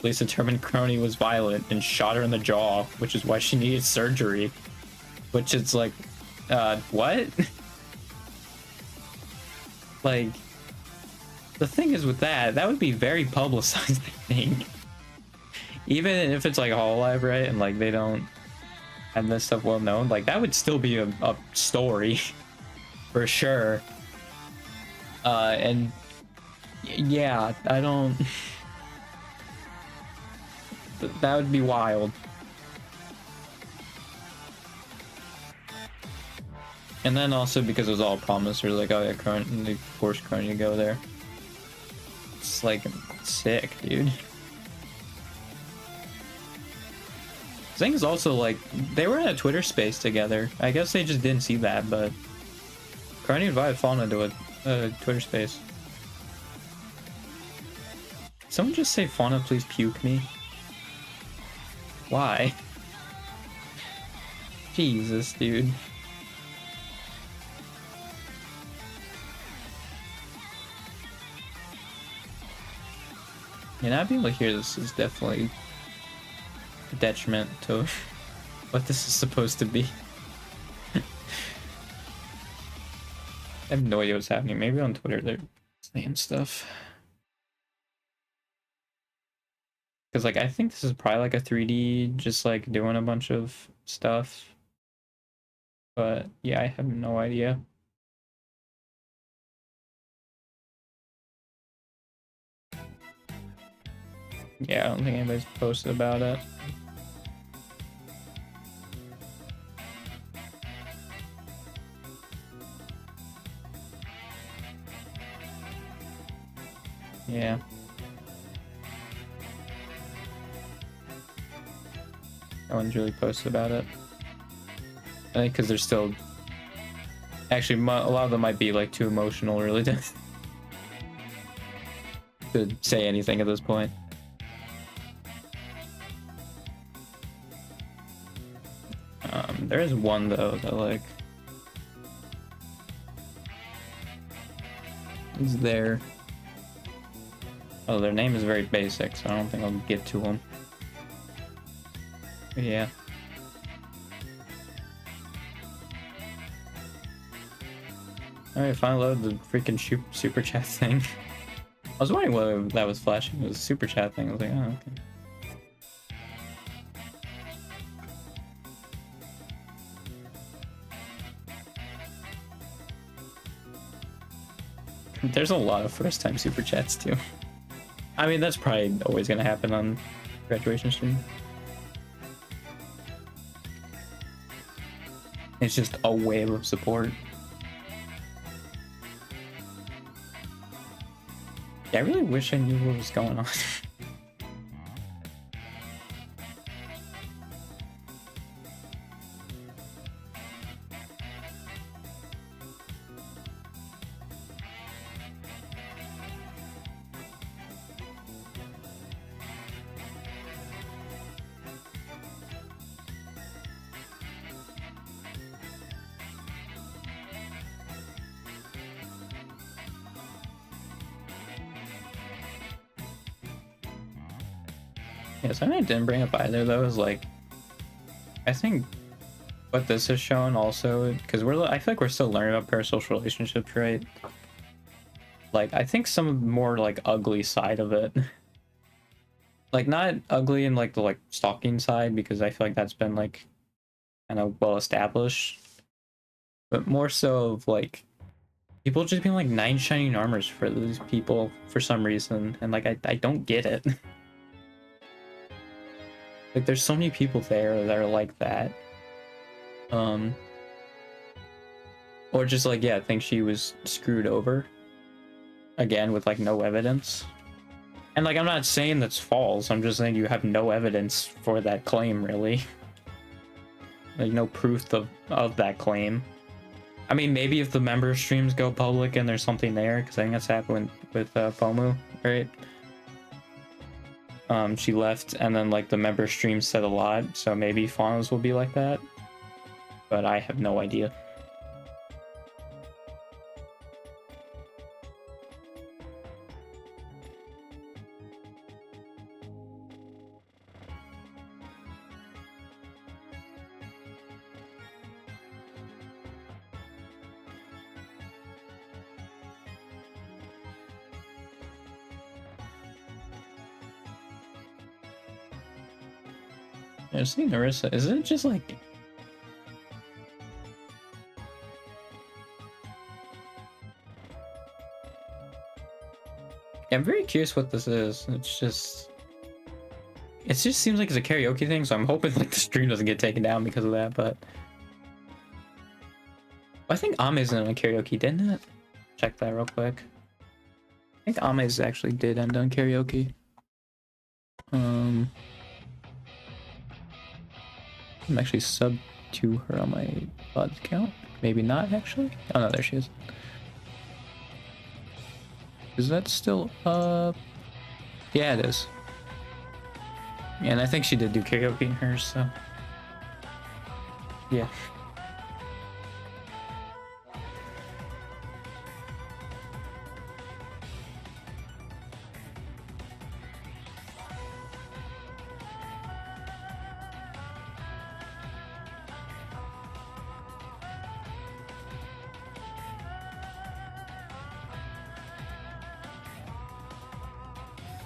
Police determined Crony was violent and shot her in the jaw, which is why she needed surgery. Which is like, what? Like, the thing is with that would be very publicized, I think. Even if it's like Hololive, right? And like they don't have this stuff well known, like that would still be a story for sure. And yeah, I don't. That would be wild. And then also because it was all promised, or like, oh yeah, they forced Crony to go there. It's like sick, dude. The thing is also like they were in a Twitter space together. I guess they just didn't see that, but Crony invited Fauna to a Twitter space. Someone just say, Fauna, please puke me. Why? Jesus, dude. Yeah, not being able to hear this is definitely a detriment to what this is supposed to be. I have no idea what's happening. Maybe on Twitter they're saying stuff. Because, like, I think this is probably like a 3D, just like doing a bunch of stuff. But yeah, I have no idea. Yeah, I don't think anybody's posted about it. Yeah. No one's really posted about it. I think because they're still... Actually, a lot of them might be like too emotional really to say anything at this point. There is one though that like is there. Oh, their name is very basic, so I don't think I'll get to them. But yeah. Alright, finally load the freaking super chat thing. I was wondering whether that was flashing. It was a super chat thing. I was like, oh, okay. There's a lot of first time super chats too. I mean, that's probably always gonna happen on graduation stream. It's just a wave of support. Yeah, I really wish I knew what was going on. Yeah, something I didn't bring up either though is like, I think what this has shown also, because I feel like we're still learning about parasocial relationships, right? Like, I think some more like ugly side of it, like not ugly in like the like stalking side, because I feel like that's been like kind of well established, but more so of like people just being like 9 shining armors for these people for some reason, and like I don't get it. Like, there's so many people there that are like that. Or just like, yeah, think she was screwed over. Again, with like no evidence. And like, I'm not saying that's false. I'm just saying you have no evidence for that claim, really. Like, no proof of that claim. I mean, maybe if the member streams go public and there's something there, because I think that's happened with Pomu, right? She left, and then like the member stream said a lot, so maybe Faunas will be like that, but I have no idea. I just think Narissa, is it just like... Yeah, I'm very curious what this is. It just seems like it's a karaoke thing, so I'm hoping like the stream doesn't get taken down because of that, but... I think Ame's in a karaoke, didn't it? Check that real quick. I think Ame's actually did end on karaoke. I'm actually sub to her on my VOD account. Maybe not, actually. Oh no, there she is. Is that still up? Yeah, it is. Yeah, and I think she did do karaoke in hers, so... Yeah.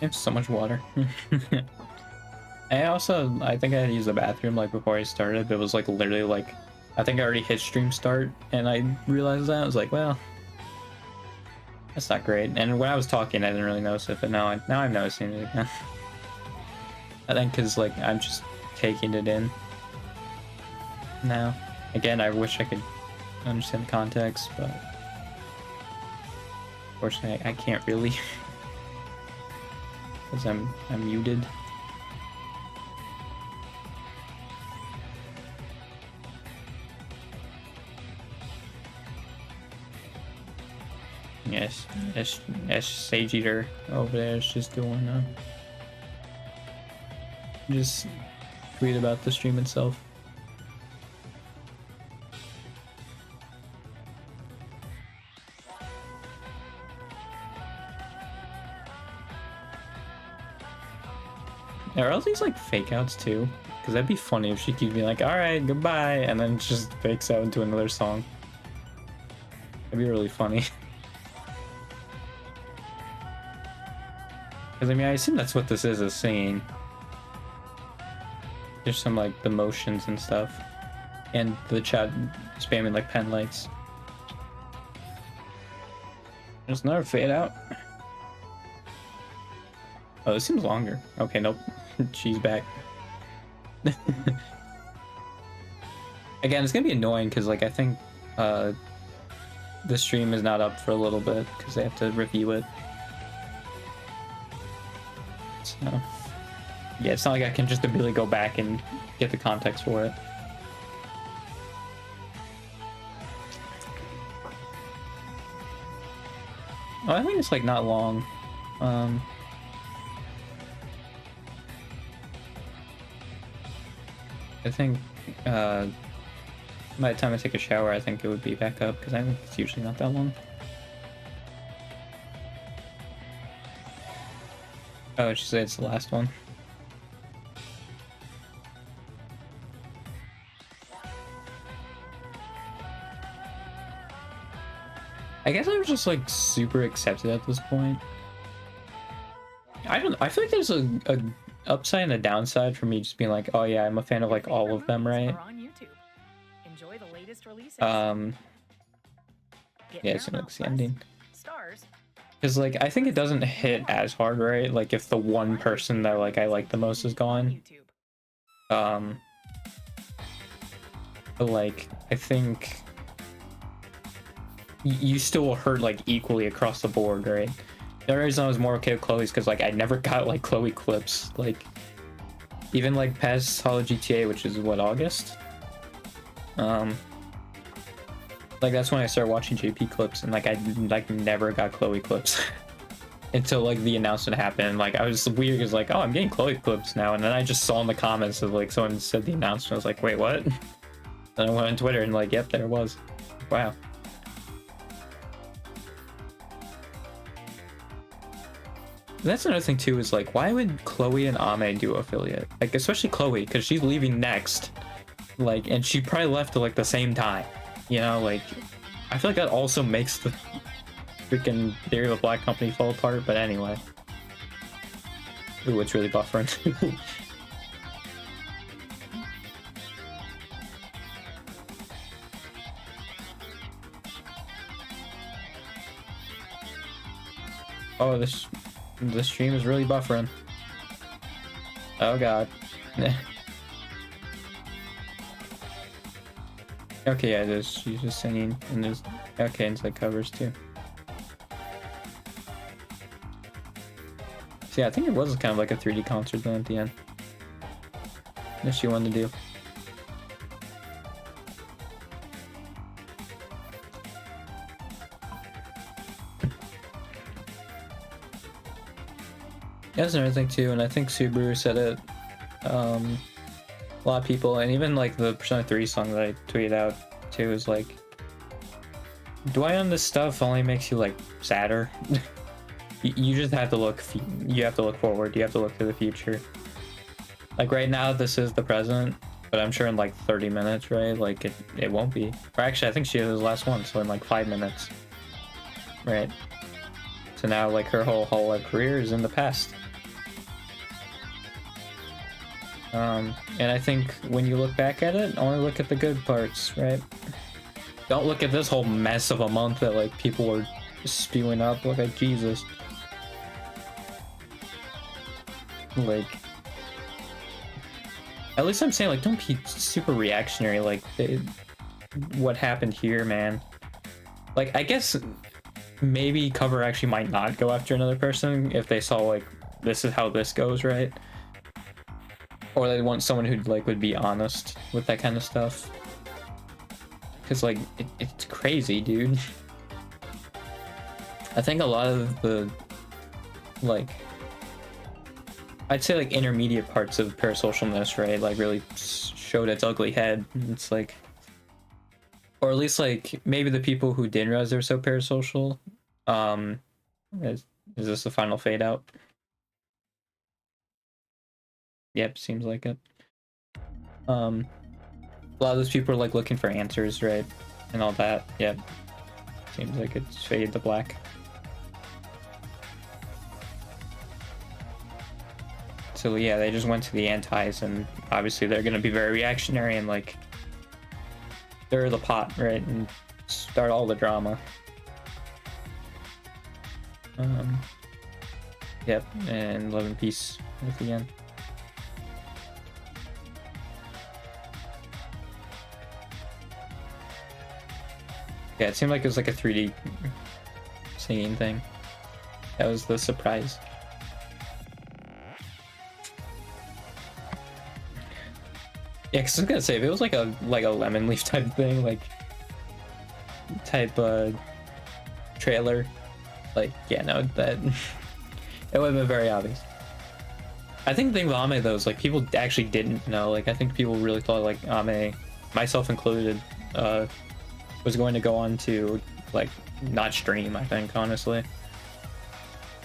It's so much water. I think I had to use the bathroom like before I started, but it was like literally like, I think I already hit stream start and I realized that. I was like, well, that's not great. And when I was talking, I didn't really notice it, but now I'm noticing it again. I think because like I'm just taking it in now. Again, I wish I could understand the context, but unfortunately I can't really because I'm muted. Yes, Sage Eater over there is just doing just tweet about the stream itself. Are all these like fake outs too? Because that'd be funny if she keeps being like, alright, goodbye, and then just fakes out into another song. That'd be really funny. Because I mean, I assume that's what this is singing. There's some like the motions and stuff. And the chat spamming like pen lights. There's another fade out. Oh, this seems longer. Okay, nope. She's back. Again, it's gonna be annoying because like I think the stream is not up for a little bit because they have to review it. So yeah, it's not like I can just immediately go back and get the context for it. Oh, I think it's like not long. I think by the time I take a shower, I think it would be back up because I think it's usually not that long. Oh, she said it's the last one. I guess I was just like super accepted at this point. I feel like there's a upside and a downside for me just being like, oh yeah, I'm a fan of like all of them, right? Enjoy the latest releases. Yeah, it's gonna the ending. Because like I think it doesn't hit as hard, right? Like if the one person that like I like the most is gone. But like I think you still hurt like equally across the board, right? The reason I was more okay with Chloe's because like I never got like Chloe clips, like even like past Hollow GTA, which is what, August? Like that's when I started watching JP clips, and like I like never got Chloe clips until like the announcement happened. Like I was weird because like, oh, I'm getting Chloe clips now, and then I just saw in the comments of like someone said the announcement. I was like, wait, what? Then I went on Twitter and like, yep, there it was. Wow. That's another thing too, is like, why would Chloe and Ame do affiliate? Like, especially Chloe, because she's leaving next. Like, and she probably left at like the same time. You know, like, I feel like that also makes the freaking Theory of a Black Company fall apart, but anyway. Ooh, it's really buffering. Oh, this stream is really buffering. Oh god. Okay, yeah, she's just singing, and there's okay inside covers too. So yeah, I think it was kind of like a 3D concert then at the end that she wanted to do. That's another thing too, and I think Subaru said it. A lot of people, and even like the Persona 3 song that I tweeted out too, is like, doing this stuff only makes you like sadder. You just have to look. You have to look forward. You have to look to the future. Like right now, this is the present, but I'm sure in like 30 minutes, right? Like it won't be. Or actually, I think she was the last one, so in like 5 minutes, right? So now like her whole career is in the past. And I think when you look back at it, only look at the good parts, right? Don't look at this whole mess of a month that like people were spewing up. Look at Jesus. Like, at least I'm saying, like, don't be super reactionary. Like, what happened here, man? Like, I guess maybe Cover actually might not go after another person if they saw like this is how this goes, right? Or they want someone who like would be honest with that kind of stuff. Because like it's crazy, dude. I think a lot of the like I'd say like intermediate parts of parasocialness, right, like really showed its ugly head. It's like, or at least like maybe the people who didn't realize they were so parasocial. Is this the final fade out? Yep, seems like it. A lot of those people are like looking for answers, right, and all that. Yep, seems like it's faded to black. So yeah, they just went to the antis, and obviously they're gonna be very reactionary and like stir the pot, right, and start all the drama. Yep, and love and peace at the end. Yeah, it seemed like it was like a 3D singing thing. That was the surprise. Yeah, cause I was gonna say if it was like a lemon leaf type thing, like type trailer, like yeah, no, that it would have been very obvious. I think the thing with Ame though is like people actually didn't know. Like I think people really thought like Ame, myself included, was going to go on to like not stream. I think honestly,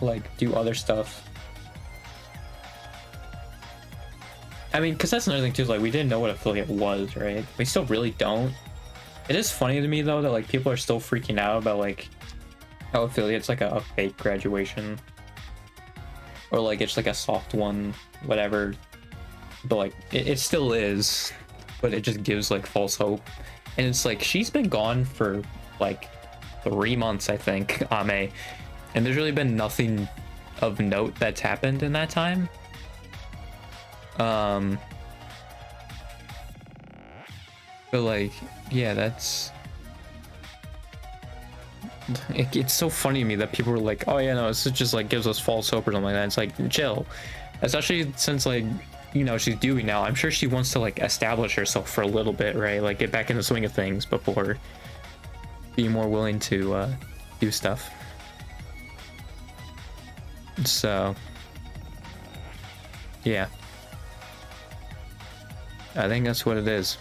like do other stuff. I mean, because that's another thing too, is like we didn't know what affiliate was, right? We still really don't. It is funny to me though that like people are still freaking out about like how affiliate's like a fake graduation, or like it's like a soft one, whatever. But like it still is, but it just gives like false hope. And it's like she's been gone for like 3 months, I think, Ame, and there's really been nothing of note that's happened in that time. But like, yeah, that's it's so funny to me that people were like, oh yeah, no, this just like gives us false hope or something like that. It's like, chill, especially since like, you know, she's Dewey now. I'm sure she wants to like establish herself for a little bit, right? Like get back in the swing of things before being more willing to do stuff. So yeah, I think that's what it is.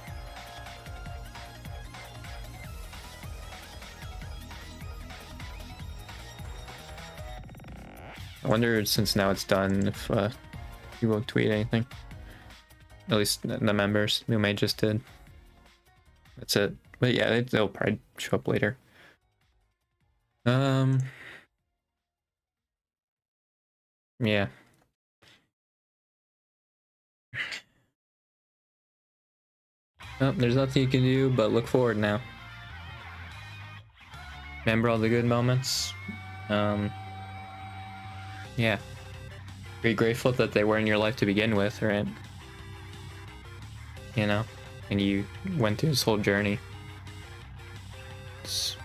I wonder, since now it's done, if you won't tweet anything. At least the members. We may just did. That's it. But yeah, they'll probably show up later. Yeah. Oh, there's nothing you can do but look forward now. Remember all the good moments. Yeah. Be grateful that they were in your life to begin with, right? You know? And you went through this whole journey. It's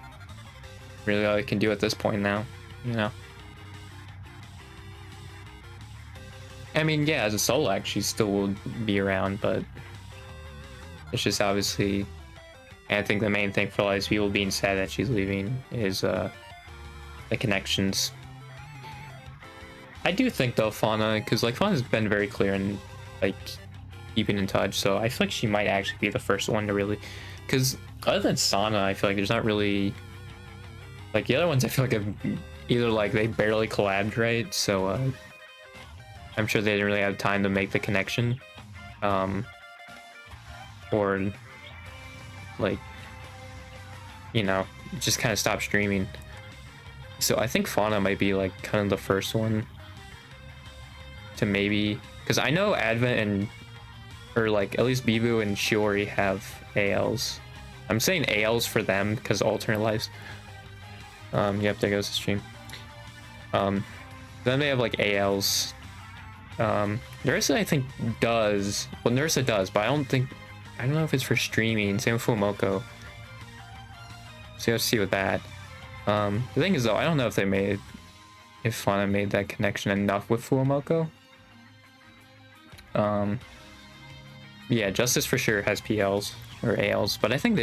really all you can do at this point now, you know? I mean, yeah, as a solo act, she still will be around, but it's just obviously, and I think the main thing for a lot of people being sad that she's leaving is the connections. I do think though, Fauna, because like Fauna's been very clear in like keeping in touch, so I feel like she might actually be the first one to really, because other than Sana, I feel like there's not really, like the other ones I feel like have either like they barely collabed, right? So I'm sure they didn't really have time to make the connection, or like, you know, just kind of stop streaming. So I think Fauna might be like kind of the first one to maybe, because I know Advent and or like at least Bibu and Shiori have ALs. I'm saying ALs for them because alternate lives. Yep, there goes the stream. Then they have like ALs. Nursa I think does. Well, Nursa does, but I don't know if it's for streaming. Same with Fumoko. So you have to see with that. The thing is though, I don't know if Fauna made that connection enough with Fumoko. Yeah, Justice for sure has PLs or ALs, but I think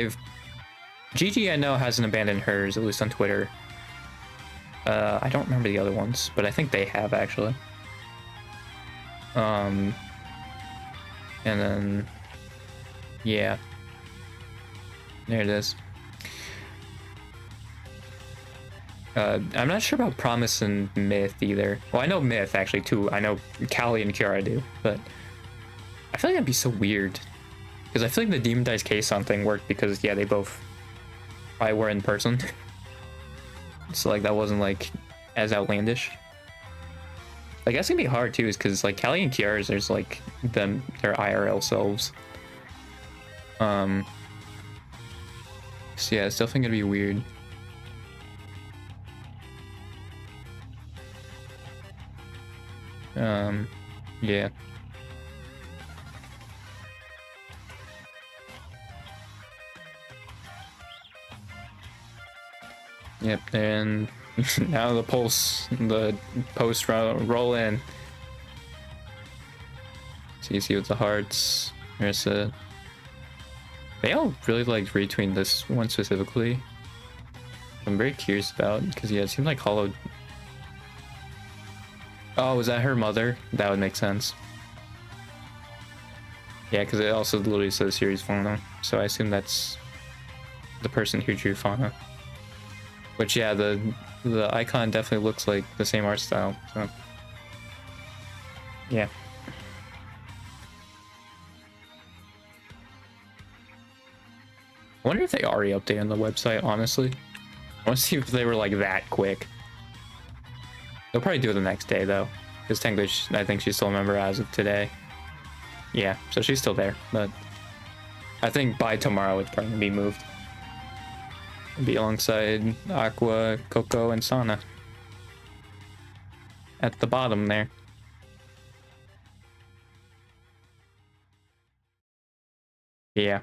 Gigi I know hasn't abandoned hers, at least on Twitter. I don't remember the other ones, but I think they have actually. And then yeah, there it is. I'm not sure about Promise and Myth either. Well, I know Myth actually too. I know Callie and Kiara do, but I feel like that'd be so weird because I feel like the Demon Dice K-San thing worked because yeah, they both probably were in person. So like that wasn't like as outlandish. Like that's gonna be hard too, is because like Callie and Kiara's, there's like their IRL selves. So yeah, it's definitely gonna be weird. Yeah. Yep, and now the post roll in. So you see with the hearts, there's a. They all really liked retweeting this one specifically. I'm very curious about because yeah, it seemed like Hollow. Oh, was that her mother? That would make sense. Yeah, because it also literally says series Fauna, so I assume that's the person who drew Fauna. Which yeah, the icon definitely looks like the same art style. So yeah. I wonder if they already updated the website. Honestly, I want to see if they were like that quick. They'll probably do it the next day though, because technically I think she's still a member as of today. Yeah, so she's still there, but I think by tomorrow it's probably gonna be moved. It'll be alongside Aqua, Coco, and Sana at the bottom there. Yeah.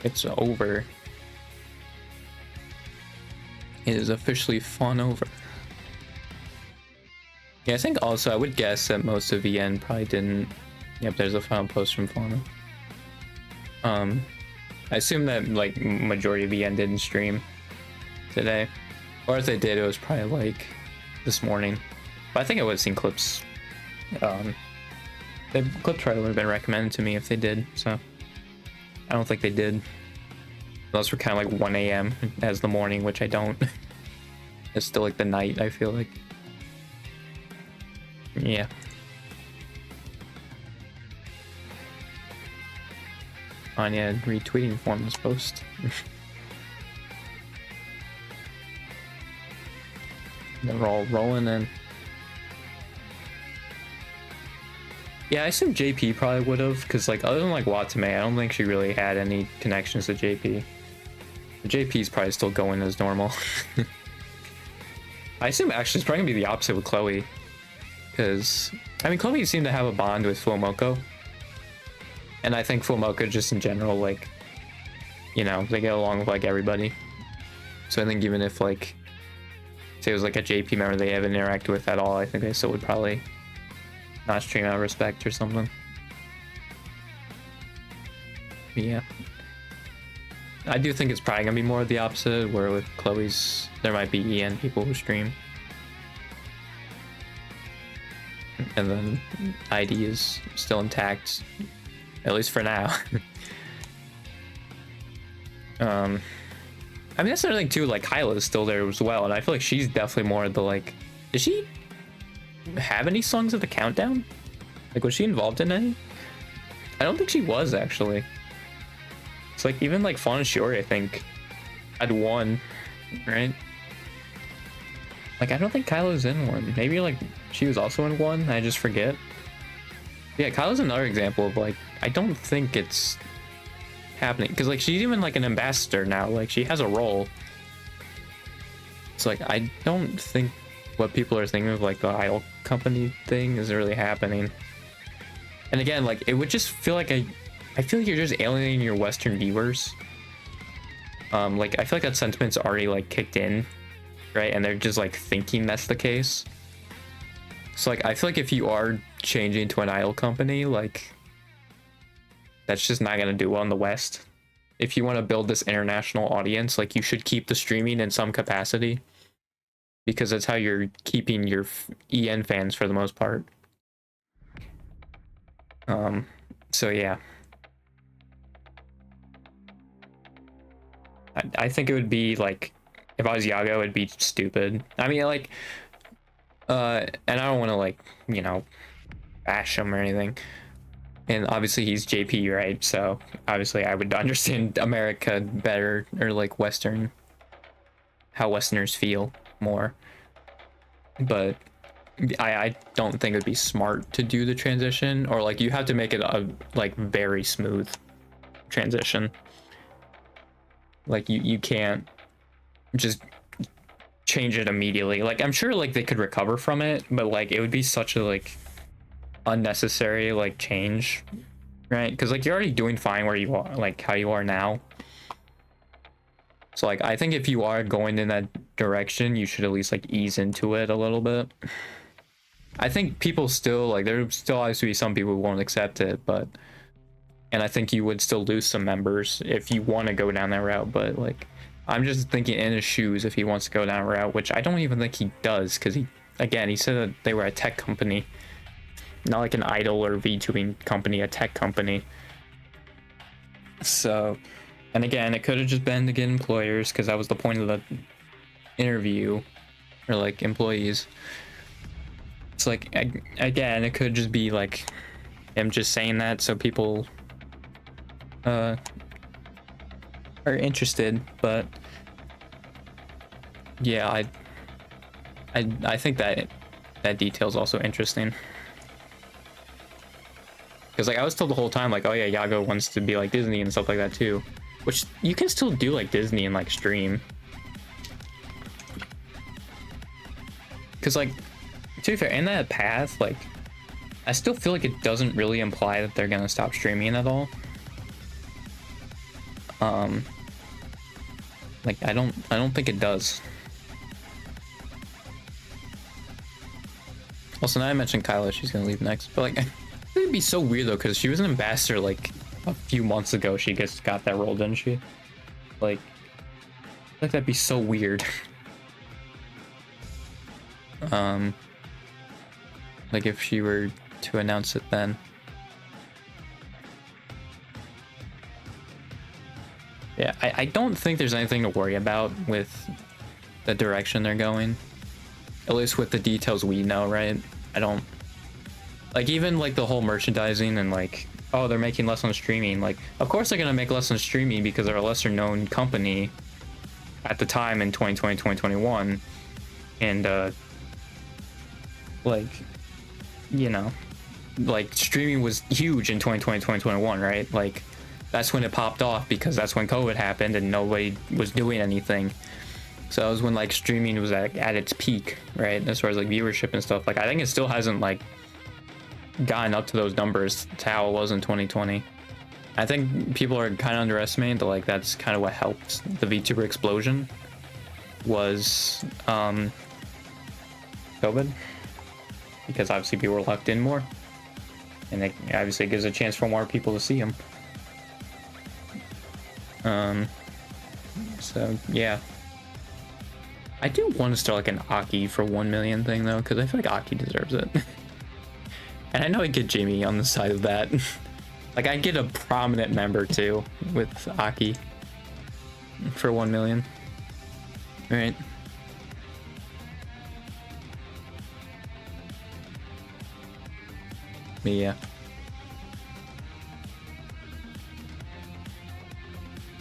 It's over. It is officially fun over. Yeah, I think also I would guess that most of VN probably didn't. Yep, there's a final post from Fauna. I assume that like majority of VN didn't stream today, or if they did, it was probably like this morning. But I think I would have seen clips. The clip probably would have been recommended to me if they did. So I don't think they did. Those were kind of like 1 a.m. as the morning, which I don't. It's still like the night, I feel like. Yeah. Anya retweeting Forma's post. They're all rolling in. Yeah, I assume JP probably would have, because like other than like Watame, I don't think she really had any connections to JP. JP's probably still going as normal. I assume actually it's probably gonna be the opposite with Chloe. Because, I mean, Chloe seemed to have a bond with Fumoko. And I think Fumoko just in general, like, you know, they get along with like everybody. So I think even if like, say it was like a JP member they haven't interacted with at all, I think they still would probably not stream out of respect or something. But yeah. I do think it's probably gonna be more of the opposite, where with Chloe's, there might be EN people who stream. And then ID is still intact, at least for now. I mean, that's another thing too, like Kyla is still there as well, and I feel like she's definitely more of the like, does she have any songs of the countdown? Like, was she involved in any? I don't think she was actually. It's like even like Fauna and Shiori, I think had one, right? Like, I don't think Kylo's in one. Maybe, like, she was also in one. I just forget. Yeah, Kylo's another example of, like, I don't think it's happening. Because, like, she's even, like, an ambassador now. Like, she has a role. It's like, I don't think what people are thinking of, like, the idol company thing is really happening. And again, like, it would just feel like I feel like you're just alienating your Western viewers. Like, I feel like that sentiment's already, like, kicked in, right? And they're just, like, thinking that's the case. So, like, I feel like if you are changing to an idol company, like, that's just not gonna do well in the West. If you want to build this international audience, like, you should keep the streaming in some capacity, because that's how you're keeping your EN fans for the most part. So yeah. I think it would be, like, if I was Yago, it'd be stupid. I mean, like, and I don't want to, like, you know, bash him or anything. And obviously he's JP, right? So obviously I would understand America better, or like Western, how Westerners feel more. But I don't think it would be smart to do the transition, or like you have to make it a like very smooth transition. Like you can't just change it immediately. Like, I'm sure like they could recover from it, but like it would be such a like unnecessary like change, right? Because like you're already doing fine where you are, like how you are now. So like I think if you are going in that direction, you should at least like ease into it a little bit. I think people still, like, there still has to be some people who won't accept it, but, and I think you would still lose some members if you want to go down that route. But like, I'm just thinking in his shoes if he wants to go down that route, which I don't even think he does, because he said that they were a tech company, not like an idol or VTubing company, a tech company. So, and again, it could have just been to get employers, because that was the point of the interview, or like employees. It's like, again, it could just be like him just saying that so people are interested. But yeah, I think that detail is also interesting, because like I was told the whole time, like, oh yeah, Yago wants to be like Disney and stuff like that too, which you can still do like Disney and like stream, because like, to be fair, in that path, like, I still feel like it doesn't really imply that they're gonna stop streaming at all. Like, I don't think it does. Also, now I mentioned Kyla, she's gonna leave next, but like, it'd be so weird though, because she was an ambassador like a few months ago. She got that role, didn't she? Like that'd be so weird. Like if she were to announce it then. Yeah, I don't think there's anything to worry about with the direction they're going. At least with the details we know, right? I don't... Like, even like the whole merchandising and like, oh, they're making less on streaming. Like, of course they're gonna make less on streaming because they're a lesser known company at the time in 2020, 2021. And, like, you know, like streaming was huge in 2020 2021, right? Like that's when it popped off, because that's when COVID happened and nobody was doing anything. So that was when like streaming was at its peak, right, as far as like viewership and stuff. Like I think it still hasn't like gotten up to those numbers to how it was in 2020. I think people are kind of underestimating that, like, that's kind of what helped the VTuber explosion was COVID, because obviously people were locked in more, and it obviously gives a chance for more people to see them. So yeah, I do want to start like an Aki for 1 million thing though, because I feel like Aki deserves it. And I know I'd get Jimmy on the side of that. Like I'd get a prominent member too with Aki for 1 million. Right. But yeah.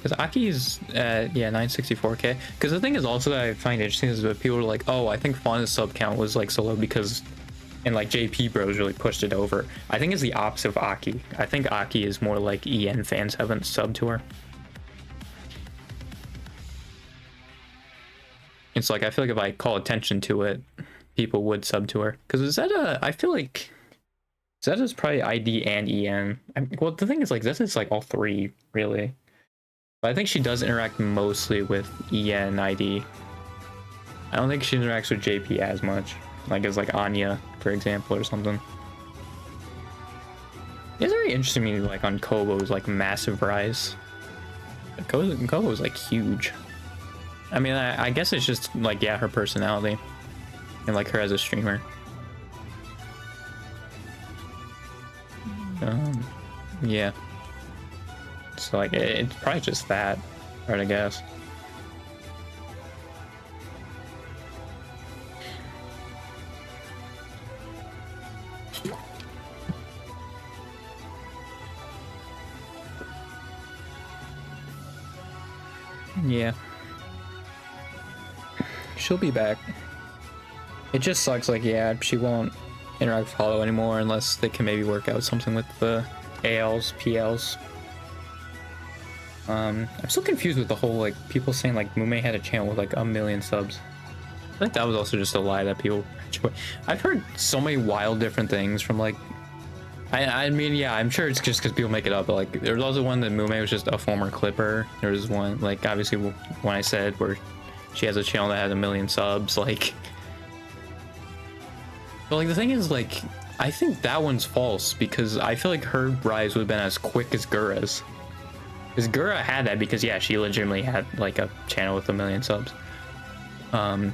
Because Aki's yeah 964k. Because the thing is also that I find interesting is that people are like, oh, I think Fauna's sub count was like so low because, and like JP Bros really pushed it over. I think it's the opposite of Aki. I think Aki is more like EN fans haven't subbed to her. It's like I feel like if I call attention to it, people would sub to her. Because Zeta, I feel like Zeta's probably ID and EN. Well, the thing is like Zeta's like all three really. But I think she does interact mostly with EN ID. I don't think she interacts with JP as much. Like as like Anya, for example, or something. It's very interesting to me like on Kobo's like massive rise. Kobo's like huge. I mean, I guess it's just like, yeah, her personality and like her as a streamer. Yeah. So like it's probably just that, right? I guess. Yeah. She'll be back. It just sucks, like, yeah, she won't interact with Hollow anymore unless they can maybe work out something with the ALs, PLs. I'm still confused with the whole, like, people saying, like, Mume had a channel with, like, 1 million subs. I think that was also just a lie that people... I've heard so many wild different things from, like... I mean, yeah, I'm sure it's just because people make it up, but, like, there was also one that Mume was just a former Clipper. There was one, like, obviously, when I said where she has a channel that has 1 million subs, like... But, like, the thing is, like, I think that one's false, because I feel like her rise would have been as quick as Gura's. Because Gura had that because, yeah, she legitimately had, like, a channel with 1 million subs. So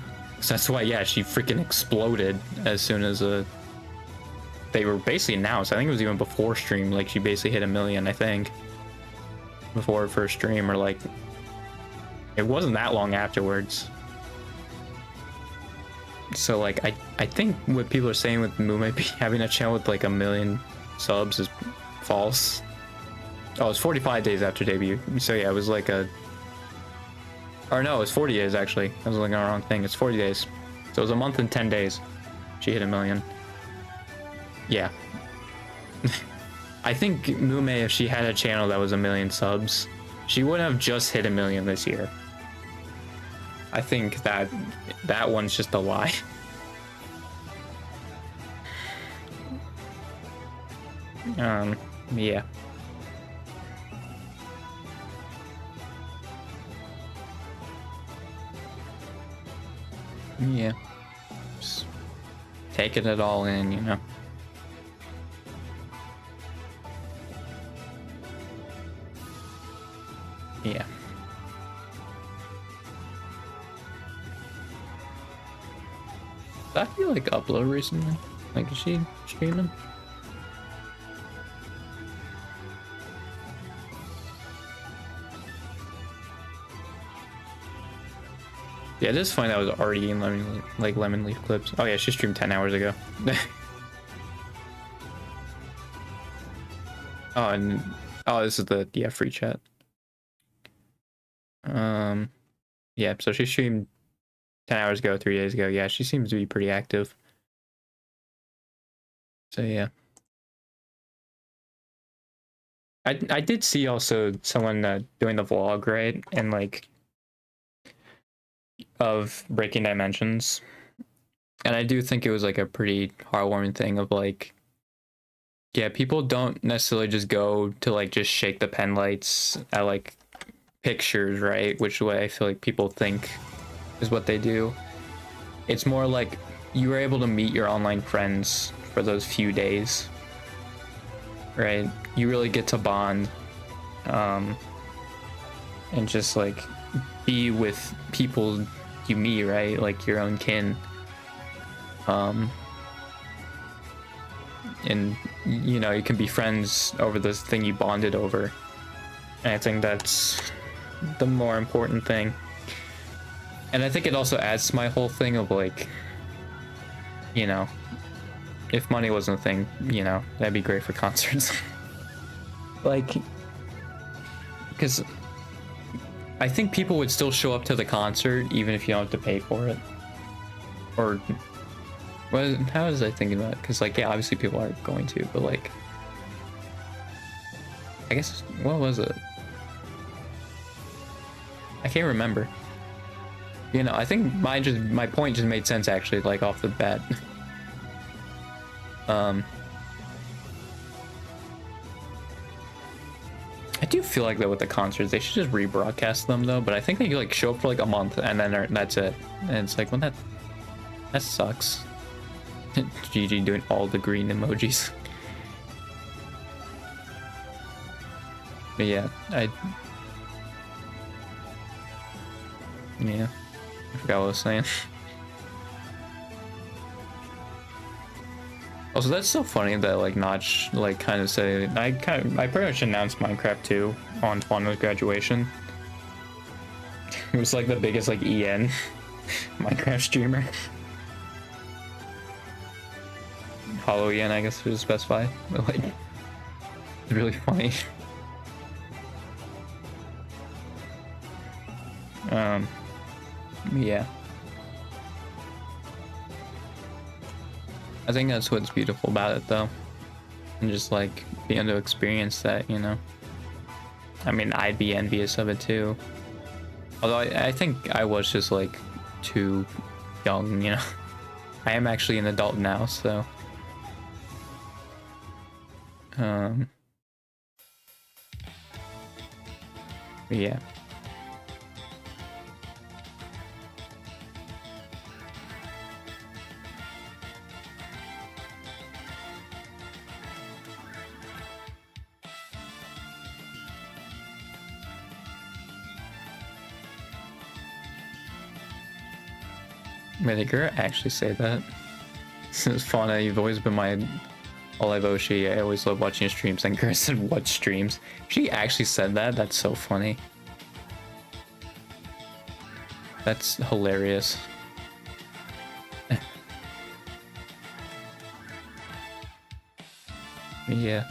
that's why, yeah, she freaking exploded as soon as they were basically announced. I think it was even before stream, like, she basically hit 1 million, I think. Before her first stream, or, like, it wasn't that long afterwards. So, like, I think what people are saying with Mume having a channel with, like, 1 million subs is false. Oh, it's 45 days after debut. So yeah, it was like a... Or no, it was 40 days actually. I was looking at the wrong thing. It's 40 days. So it was a month and 10 days. She hit 1 million. Yeah. I think Mume, if she had a channel that was 1 million subs, she wouldn't have just hit 1 million this year. I think that one's just a lie. Yeah. Yeah. Just taking it all in, you know. Yeah. Did that feel like upload recently? Like, is she streaming? Yeah, this is funny that was already in Lemon Leaf clips. Oh yeah, she streamed 10 hours ago. Oh, and this is the free chat. Yeah, so she streamed 10 hours ago, 3 days ago. Yeah, she seems to be pretty active. So yeah. I did see also someone doing the vlog, right? And like of Breaking Dimensions. And I do think it was like a pretty heartwarming thing of like, yeah, people don't necessarily just go to like just shake the pen lights at like pictures, right? Which way I feel like people think is what they do. It's more like you were able to meet your online friends for those few days, right? You really get to bond and just like be with people you meet, right? Like your own kin. And you know, you can be friends over this thing you bonded over. And I think that's the more important thing. And I think it also adds to my whole thing of like, you know, if money wasn't a thing, you know, that'd be great for concerts. Like, because I think people would still show up to the concert even if you don't have to pay for it. Or, well, how was I thinking about it? Because, like, yeah, obviously people are going to, but, like, I guess, what was it? I can't remember. You know, I think my point just made sense, actually, like, off the bat. I do feel like that with the concerts, they should just rebroadcast them though. But I think they like show up for like a month and then that's it. And it's like, well, that sucks. GG doing all the green emojis. But yeah, I forgot what I was saying. Also, that's so funny that like Notch like kind of said I pretty much announced Minecraft 2 on Twano's graduation. It was like the biggest like EN Minecraft streamer. Hollow EN, I guess to specify. But like, it's really funny. Yeah. I think that's what's beautiful about it, though, and just like being able to experience that, you know. I mean, I'd be envious of it too. Although I think I was just like too young, you know. I am actually an adult now, so. Yeah. Wait, did Gura actually say that? Since Fauna, you've always been my Olive Oshi. I always love watching your streams. And Gura said, what streams? She actually said that? That's so funny. That's hilarious. Yeah.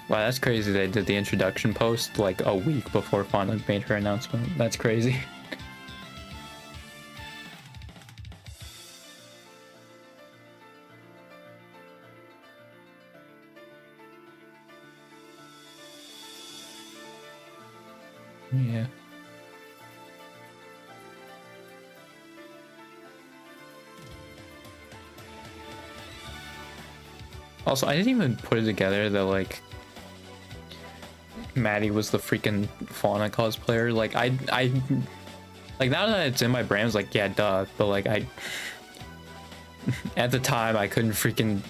Wow, that's crazy. They did the introduction post like a week before Fauna made her announcement. That's crazy. Yeah. Also, I didn't even put it together that like Maddie was the freaking Fauna cosplayer. Like I like now that it's in my brain, I was like, yeah, duh. But like at the time I couldn't freaking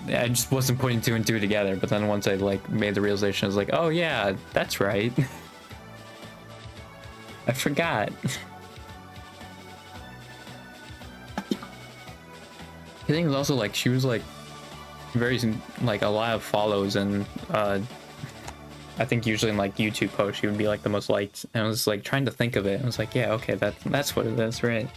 I just wasn't putting two and two together. But then once I like made the realization, I was like, oh yeah, that's right. I forgot. The thing is also like she was like very like a lot of follows, and I think usually in like YouTube posts she would be like the most liked, and I was like trying to think of it. I was like, yeah, okay, that's what it is, right?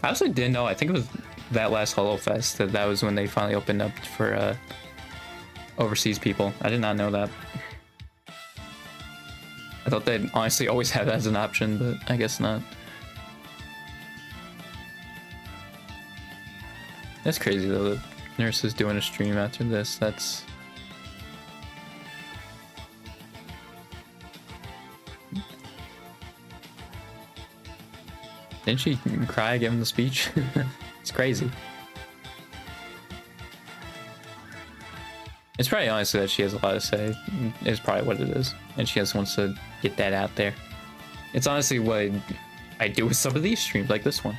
I also didn't know. I think it was that last HoloFest that was when they finally opened up for overseas people. I did not know that. I thought they'd honestly always have that as an option, but I guess not. That's crazy though, the nurse is doing a stream after this. That's... Didn't she cry giving the speech? It's crazy. It's probably honestly that she has a lot to say, is probably what it is. And she just wants to get that out there. It's honestly what I do with some of these streams, like this one.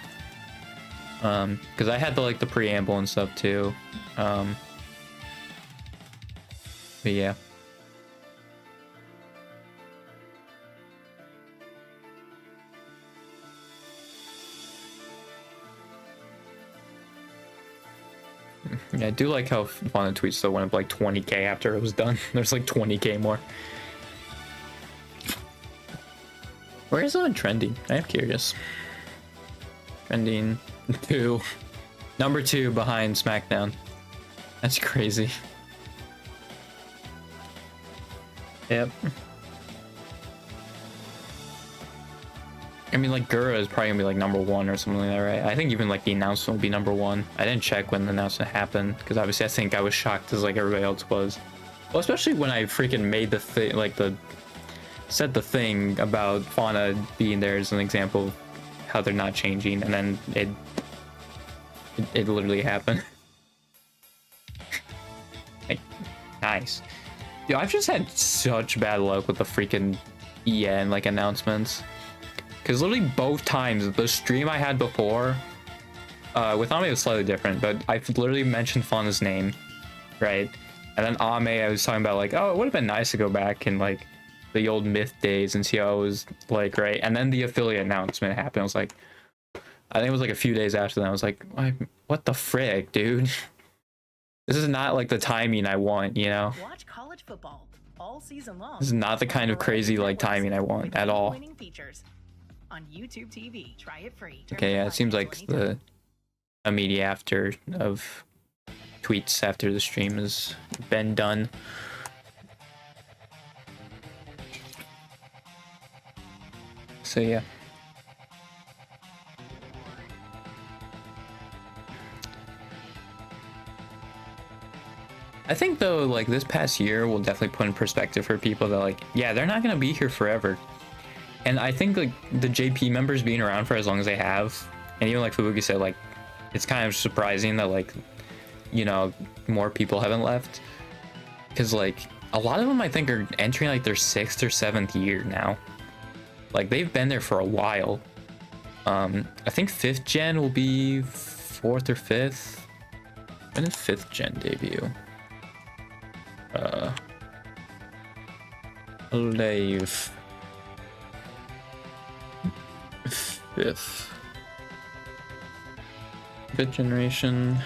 Because I had the preamble and stuff too. But yeah. Yeah, I do like how Fauna tweets still went up like 20k after it was done. There's like 20k more. Where is it on trending? I am curious. Trending 2. Number 2 behind SmackDown. That's crazy. Yep. I mean, like, Gura is probably gonna be like number 1 or something like that, right? I think even like the announcement will be number 1. I didn't check when the announcement happened because obviously I think I was shocked as like everybody else was. Well, especially when I freaking made the thing, like said the thing about Fauna being there as an example of how they're not changing, and then it literally happened. Like, nice. Dude, I've just had such bad luck with the freaking EN like announcements. Because literally both times, the stream I had before, with Ame it was slightly different, but I've literally mentioned Fauna's name, right? And then Ame, I was talking about like, oh, it would have been nice to go back in like the old Myth days and see how it was like, right? And then the affiliate announcement happened. I was like, I think it was like a few days after that. I was like, what the frick, dude? This is not like the timing I want, you know? Watch college football all season long. This is not the kind of crazy like timing I want at all. Winning features on YouTube TV. Try it free. Okay, yeah, it seems like the immediate after of tweets after the stream has been done. So yeah. I think though, like this past year will definitely put in perspective for people that like, yeah, they're not gonna be here forever. And I think like the JP members being around for as long as they have, and even like Fubuki said, like it's kind of surprising that like, you know, more people haven't left, because like a lot of them I think are entering like their 6th or 7th year now. Like they've been there for a while. I think 5th gen will be 4th or 5th. When did 5th gen debut? Live 5th generation.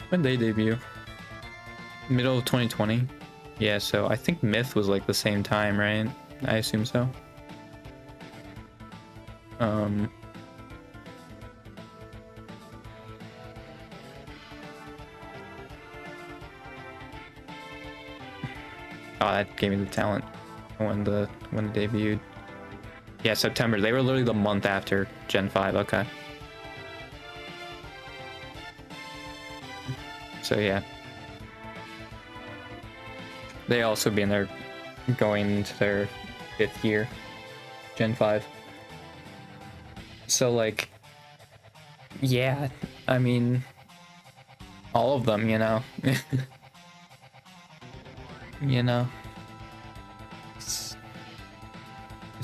When did they debut? Middle of 2020. Yeah, so I think Myth was like the same time, right? I assume so. Oh, that gave me the talent when it debuted. Yeah, September. They were literally the month after Gen 5. Okay. So yeah. They also be in there going into their 5th year, Gen 5. So like, yeah, I mean, all of them, you know. You know, it's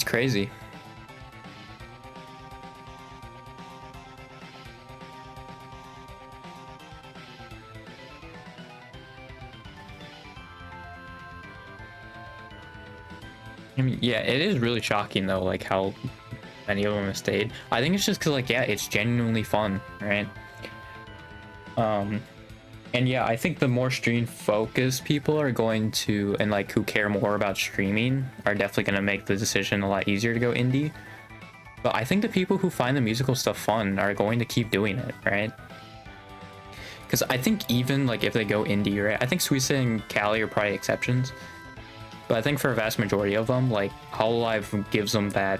crazy. I mean, yeah, it is really shocking though, like how many of them have stayed. I think it's just because like, yeah, it's genuinely fun, right? And yeah, I think the more stream focused people are going to, and like who care more about streaming, are definitely going to make the decision a lot easier to go indie. But I think the people who find the musical stuff fun are going to keep doing it, right? Because I think even like if they go indie, right? I think Suisa and Cali are probably exceptions. But I think for a vast majority of them, like Hololive gives them that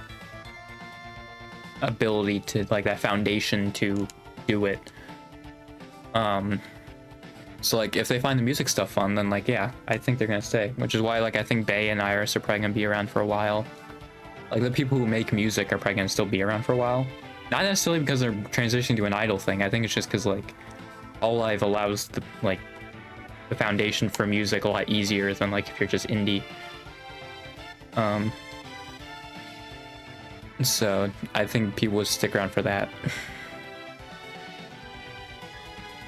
ability to, like, that foundation to do it. So like if they find the music stuff fun, then like, yeah, I think they're gonna stay, which is why like I think Bay and Iris are probably gonna be around for a while. Like the people who make music are probably gonna still be around for a while, not necessarily because they're transitioning to an idol thing. I think it's just because like Hololive allows the foundation for music a lot easier than like if you're just indie. So I think people would stick around for that.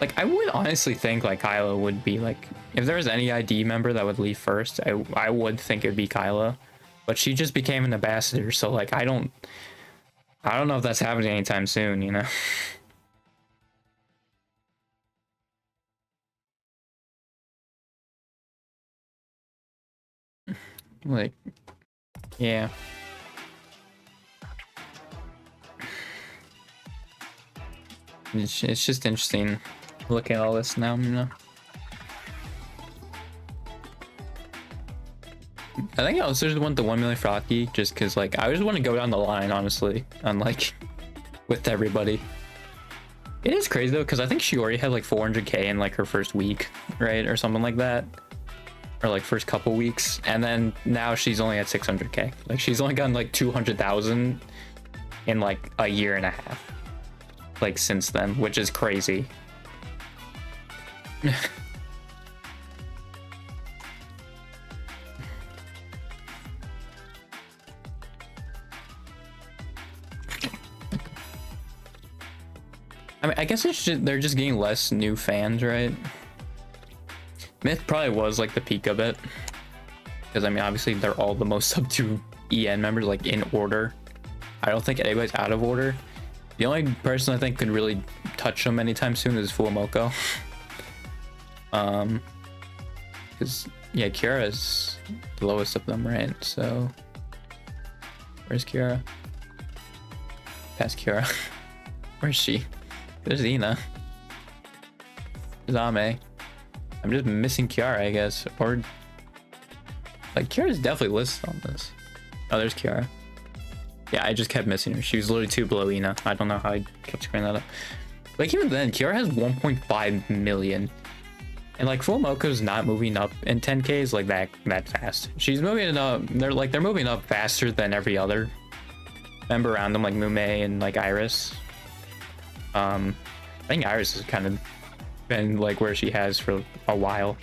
Like, I would honestly think, like, Kyla would be, like, if there was any ID member that would leave first, I would think it would be Kyla. But she just became an ambassador, so, like, I don't know if that's happening anytime soon, you know? Like, yeah. It's just interesting looking at all this now, you know. I think I also just want the 1 million for Aki, just because like I just want to go down the line, honestly, on like with everybody. It is crazy though, because I think she already had like 400k in like her first week, right, or something like that, or like first couple weeks, and then now she's only at 600k. Like she's only gotten like 200,000 in like a year and a half, like since then, which is crazy. I mean, I guess it's just, they're just getting less new fans, right? Myth probably was like the peak of it, because I mean, obviously they're all the most sub to EN members, like in order. I don't think anybody's out of order. The only person I think could really touch them anytime soon is Fuamoko. Because yeah, Kiara's the lowest of them, right? So where's Kiara? Past Kiara. Where's she? There's Ina. There's Ame. I'm just missing Kiara, I guess. Or like Kiara's definitely listed on this. Oh, there's Kiara. Yeah, I just kept missing her. She was literally 2 below Ina. I don't know how I kept screwing that up. Like even then, Kiara has 1.5 million. And like Fuamoko's not moving up in 10Ks like that fast. She's moving up. They're moving up faster than every other member around them, like Mume and like Iris. I think Iris has kind of been like where she has for a while.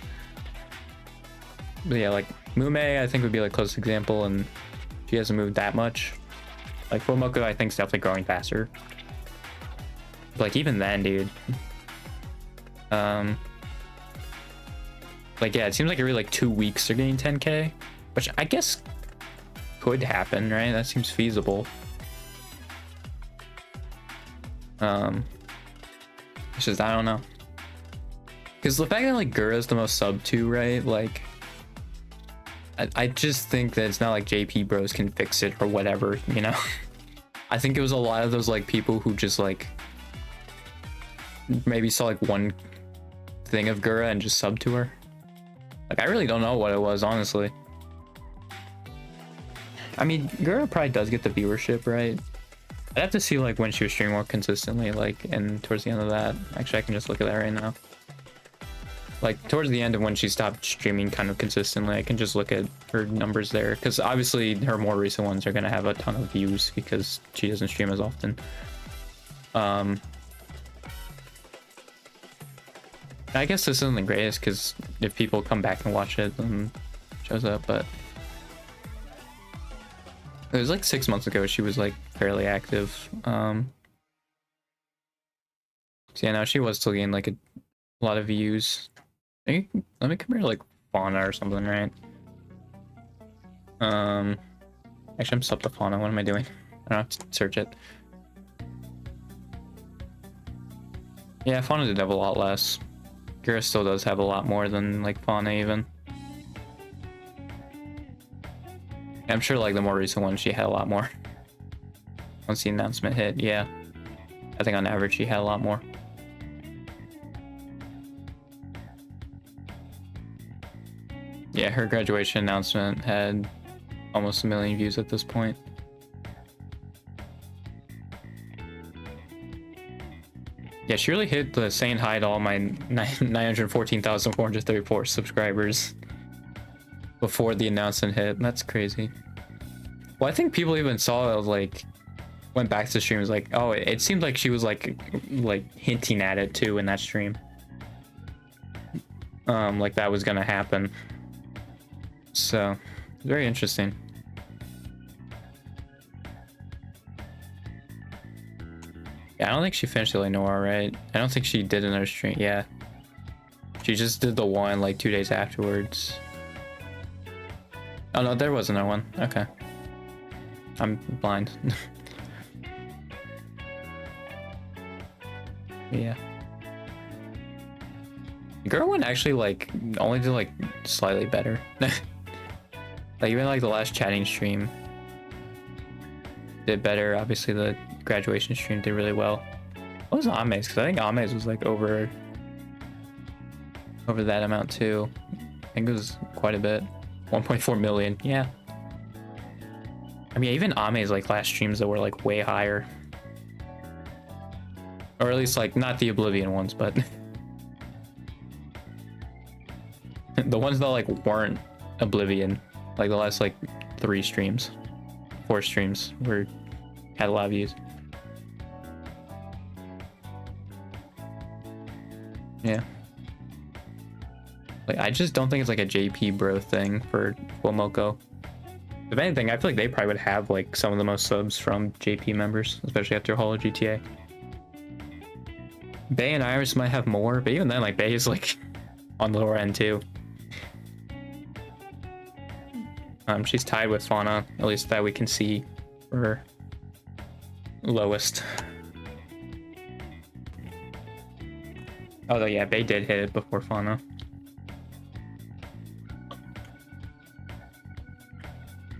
But yeah, like Mume I think would be like closest example, and she hasn't moved that much. Like Fuamoko I think is definitely growing faster. But, like even then, dude. Like yeah, it seems like every like 2 weeks they're getting 10k, which I guess could happen, right? That seems feasible. It's just, I don't know. Because the fact that like Gura's the most sub 2, right? Like, I just think that it's not like JP Bros can fix it or whatever, you know? I think it was a lot of those like people who just like maybe saw like one thing of Gura and just sub to her. Like, I really don't know what it was, honestly. I mean, Gura probably does get the viewership, right? I'd have to see like when she was streaming more consistently, like, and towards the end of that. Actually, I can just look at that right now. Like towards the end of when she stopped streaming kind of consistently, I can just look at her numbers there, because obviously her more recent ones are going to have a ton of views because she doesn't stream as often. I guess this isn't the greatest, because if people come back and watch it, then it shows up. But it was like 6 months ago she was like fairly active. So yeah, now she was still getting like a lot of views. Let me compare like Fauna or something, right? Actually, I'm sub to Fauna. What am I doing? I don't have to search it. Yeah, Fauna did have a lot less. Gura still does have a lot more than like Fauna even. I'm sure like the more recent one she had a lot more. Once the announcement hit, yeah. I think on average she had a lot more. Yeah, her graduation announcement had almost 1 million views at this point. Yeah, she really hit the saying hi to all my 914,434 subscribers before the announcement hit. That's crazy. Well, I think people even saw it, like, went back to the stream, was like, oh, it seemed like she was like hinting at it too in that stream. Like that was gonna happen. So, very interesting. Yeah, I don't think she finished Eleanor, right? I don't think she did another stream. Yeah. She just did the one like 2 days afterwards. Oh no, there was another one. Okay. I'm blind. Yeah. Girl one actually like only did like slightly better. Like even like the last chatting stream did better. Obviously the graduation stream did really well. What was Ame's? Because I think Ame's was like over that amount too. I think it was quite a bit. 1.4 million. Yeah. I mean, even Ame's like last streams that were like way higher. Or at least like not the Oblivion ones, but the ones that like weren't Oblivion, like the last like 4 streams had a lot of views. Yeah. Like I just don't think it's like a JP bro thing for Full If anything, I feel like they probably would have like some of the most subs from JP members, especially after Holo GTA. Bay and Iris might have more, but even then, like Bay is like on the lower end too. She's tied with Fauna, at least that we can see for lowest. Although yeah, Bay did hit it before Fauna.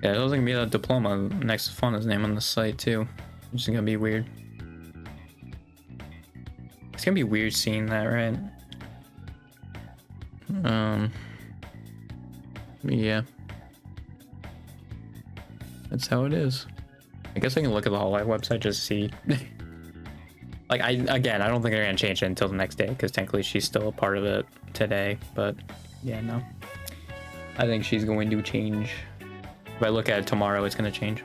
Yeah, there's gonna be a diploma next to Fauna's name on the site too, which is gonna be weird. It's gonna be weird seeing that, right? Yeah. That's how it is. I guess I can look at the Hololive website just to see. Like, I don't think they're gonna change it until the next day, because technically she's still a part of it today, but yeah, no. I think she's going to change. If I look at it tomorrow, it's gonna change.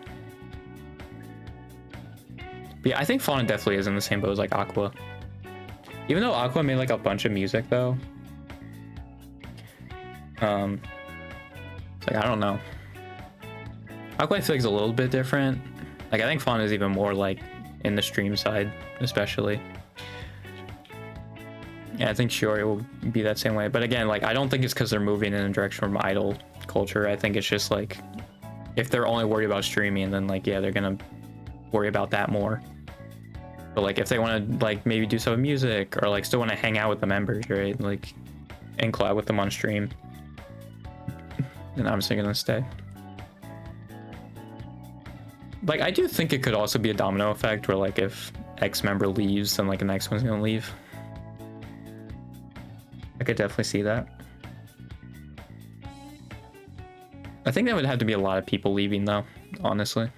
But yeah, I think Fauna definitely is in the same boat as like Aqua. Even though Aqua made like a bunch of music though. It's like, I don't know. Aqua I feel like is a little bit different. Like I think Fauna is even more like in the stream side, especially. Yeah, I think Shiori will be that same way. But again, like I don't think it's because they're moving in a direction from idol culture. I think it's just like if they're only worried about streaming, then like yeah, they're gonna worry about that more. But like if they want to like maybe do some music or like still want to hang out with the members, right? Like and collab with them on stream, then I'm still gonna stay. Like I do think it could also be a domino effect where like if X member leaves, then like the next one's gonna leave. I could definitely see that. I think that would have to be a lot of people leaving though, honestly.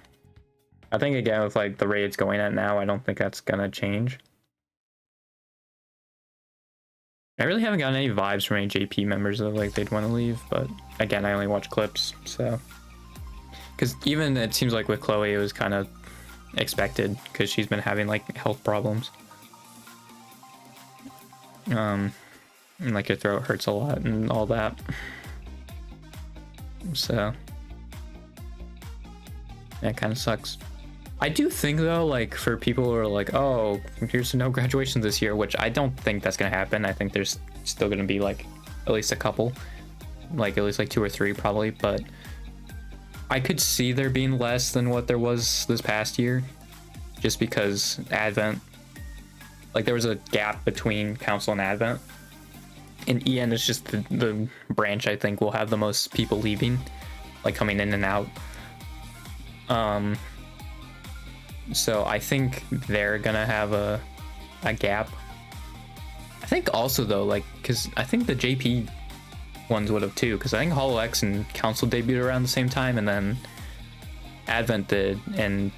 I think again with like the rate it's going at now, I don't think that's gonna change. I really haven't gotten any vibes from any JP members that like they'd want to leave, but again, I only watch clips, so. Because even it seems like with Chloe, it was kind of expected because she's been having like health problems. And like her throat hurts a lot and all that. So that kind of sucks. I do think though, like for people who are like, oh, here's no graduation this year, which I don't think that's gonna happen. I think there's still gonna be like at least a couple, like at least like 2 or 3 probably, but I could see there being less than what there was this past year, just because Advent, like there was a gap between Council and Advent, and EN is just the branch I think will have the most people leaving, like coming in and out. So I think they're gonna have a gap. I think also though, like, because I think the JP ones would have too, because I think Hollow X and Council debuted around the same time, and then Advent did, and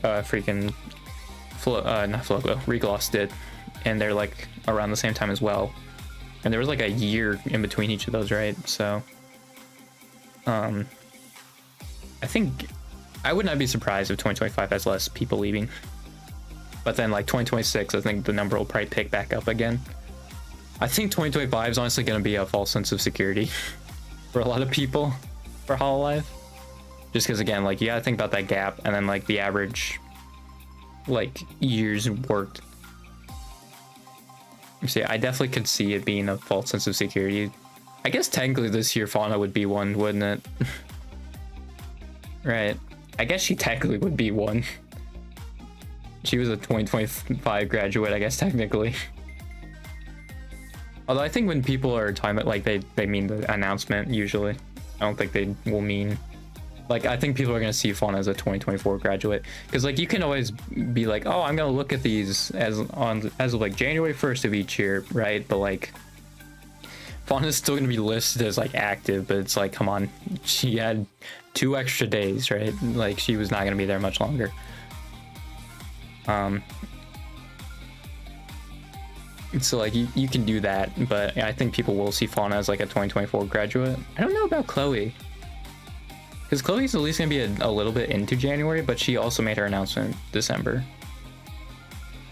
freaking not Flogo, Regloss did, and they're like around the same time as well. And there was like a year in between each of those, right? So I think I would not be surprised if 2025 has less people leaving, but then like 2026 I think the number will probably pick back up again. I think 2025 is honestly going to be a false sense of security for a lot of people for Hololive, just because again, like you gotta think about that gap, and then like the average like years worked. See, I definitely could see it being a false sense of security. I guess technically this year Fauna would be one, wouldn't it? Right. I guess she technically would be one. She was a 2025 graduate, I guess technically. Although I think when people are talking about like they mean the announcement usually. I don't think they will mean Like, I think people are gonna see Fauna as a 2024 graduate, because like you can always be like, oh, I'm gonna look at these as of like January 1st of each year, right? But like Fauna's still gonna be listed as like active, but it's like, come on, she had 2 extra days, right? Like she was not gonna be there much longer. So like you can do that, but I think people will see Fauna as like a 2024 graduate. I don't know about Chloe, because Chloe's at least gonna be a little bit into January, but she also made her announcement in December.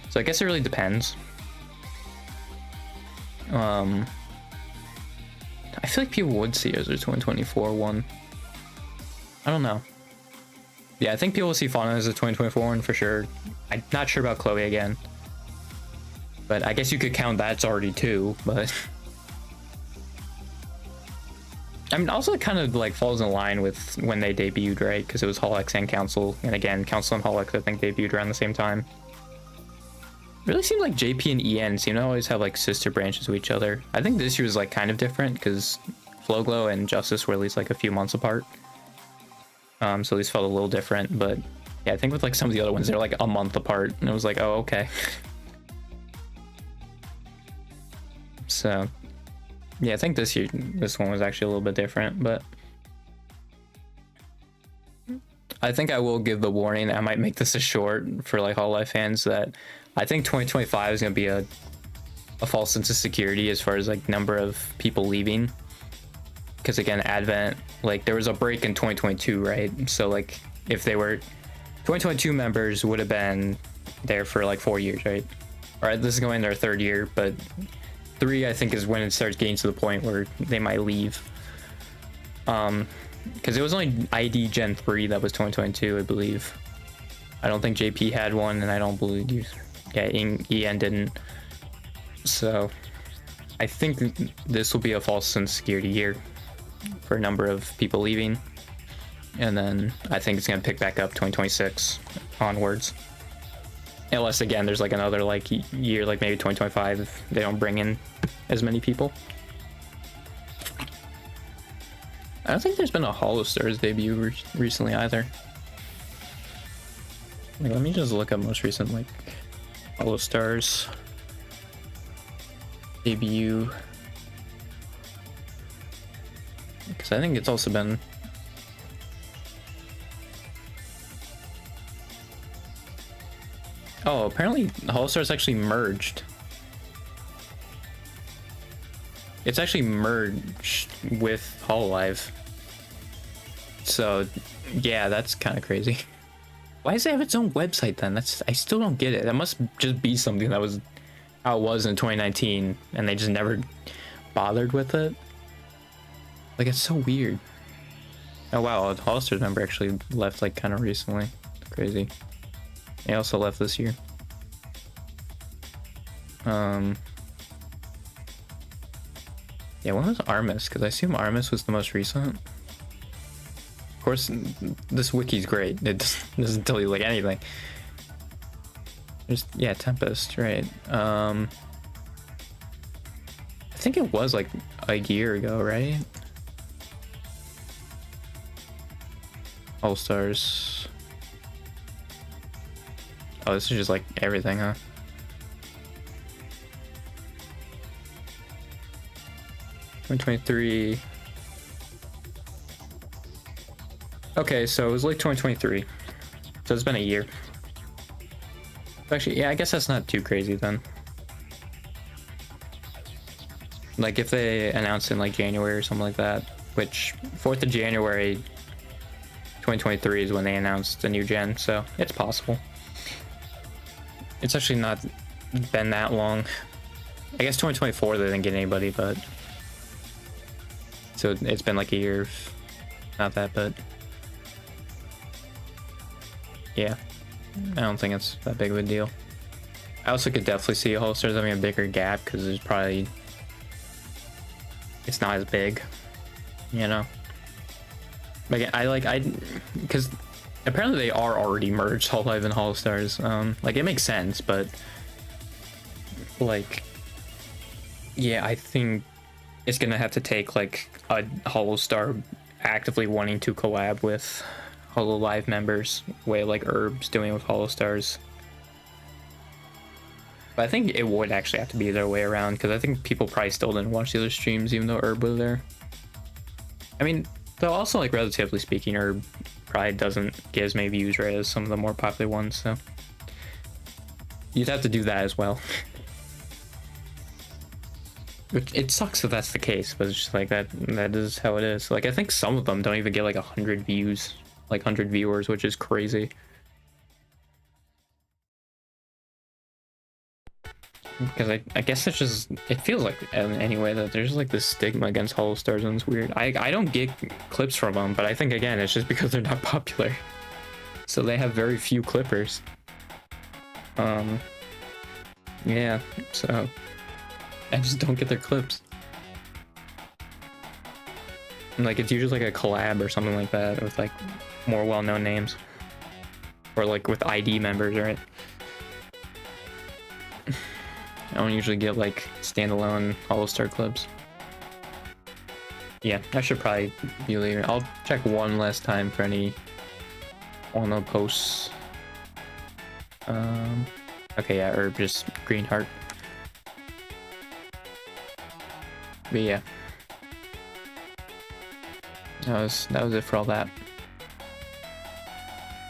So I guess it really depends. I feel like people would see it as a 2024 one. I don't know. Yeah, I think people will see Fauna as a 2024 one for sure. I'm not sure about Chloe again. But I guess you could count that's already 2, but I mean, also it kind of like falls in line with when they debuted, right? Because it was Hall X and Council, and again, Council and Hall X I think debuted around the same time. It really seems like JP and EN seem to always have like sister branches of each other. I think this year was like kind of different because Flowglow and Justice were at least like a few months apart. So these felt a little different, but yeah, I think with like some of the other ones, they're like a month apart, and it was like, oh, okay. So yeah, I think this one was actually a little bit different, but I think I will give the warning that I might make this a short for like Hololive fans, that I think 2025 is going to be a false sense of security as far as like number of people leaving, because again, Advent, like there was a break in 2022, right? So like if they were 2022 members would have been there for like 4 years, right? All right, this is going their 3rd year, but 3 I think is when it starts getting to the point where they might leave, because it was only ID Gen 3 that was 2022, I believe. I don't think JP had one, and I don't believe EN didn't. So I think this will be a false sense of security year for a number of people leaving, and then I think it's going to pick back up 2026 onwards. Unless again there's like another like year, like maybe 2025, if they don't bring in as many people. I don't think there's been a Holostars debut recently either. Like, let me just look up most recent like Holostars debut, because I think it's also been oh, apparently Holostars actually merged. It's actually merged with Hololive. So yeah, that's kind of crazy. Why does it have its own website then? I still don't get it. That must just be something that was how it was in 2019 and they just never bothered with it. Like, it's so weird. Oh wow, a Holostars member actually left like kind of recently. Crazy. They also left this year. Yeah, when was Armis? Because I assume Armis was the most recent. Of course, this wiki's great. It doesn't tell you like anything. There's, yeah, Tempest, right? I think it was like a year ago, right? All Stars. Oh, this is just like everything, huh? (2023). Okay, so it was late 2023. So it's been a year. Actually, yeah, I guess that's not too crazy then. Like if they announce in like January or something like that, which 4th of January 2023 is when they announced the new gen, so it's possible. It's actually not been that long. I guess 2024 they didn't get anybody, but so it's been like a year. Not that, but yeah, I don't think it's that big of a deal. I also could definitely see Holostars having a bigger gap because there's probably it's not as big, you know. Like because apparently they are already merged, Hololive and Holostars. Like it makes sense, but like yeah, I think it's gonna have to take like a Holostar actively wanting to collab with Hollow Live members, way like Herb's doing with Hollow Stars. But I think it would actually have to be the other way around, because I think people probably still didn't watch the other streams even though Herb was there. I mean, though also, like, relatively speaking, Herb probably doesn't get as many views right as some of the more popular ones, so you'd have to do that as well. Which, it sucks if that's the case, but it's just like that is how it is. Like, I think some of them don't even get like 100 views, like 100 viewers, which is crazy. Because I guess it's just, it feels like anyway that there's like this stigma against Hollow Stars, and it's weird. I don't get clips from them, but I think again it's just because they're not popular, so they have very few clippers. Yeah, so I just don't get their clips. And like, it's usually like a collab or something like that with like more well-known names, or like with ID members, right? I don't usually get like standalone Hollow Star clips. Yeah, I should probably be later. I'll check one last time for any on posts. Okay, yeah, or just green heart. But yeah, that was it for all that.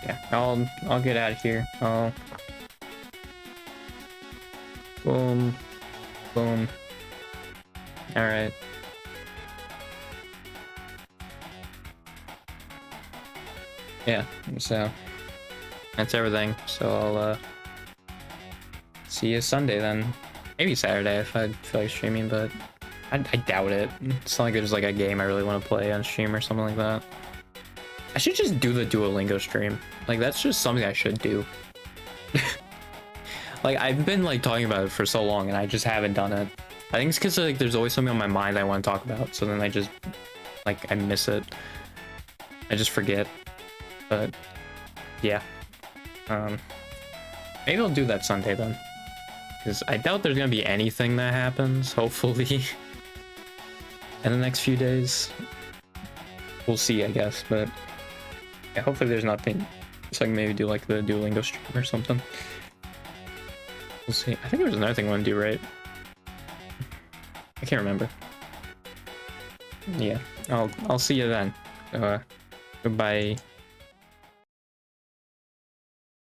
Yeah, I'll get out of here. Boom, boom. All right. Yeah, so that's everything. So I'll see you Sunday then. Maybe Saturday if I feel like streaming, but I doubt it. It's not like there's like a game I really want to play on stream or something like that. I should just do the Duolingo stream. Like, that's just something I should do. Like, I've been like talking about it for so long and I just haven't done it. I think it's because like there's always something on my mind I want to talk about, so then I just like I miss it. I just forget. But yeah, maybe I'll do that Sunday then, because I doubt there's gonna be anything that happens, hopefully, in the next few days. We'll see, I guess, but yeah, hopefully there's nothing, so I can maybe do like the Duolingo stream or something. We'll see. I think there was another thing I want to do, right? I can't remember. Yeah, I'll see you then. Goodbye.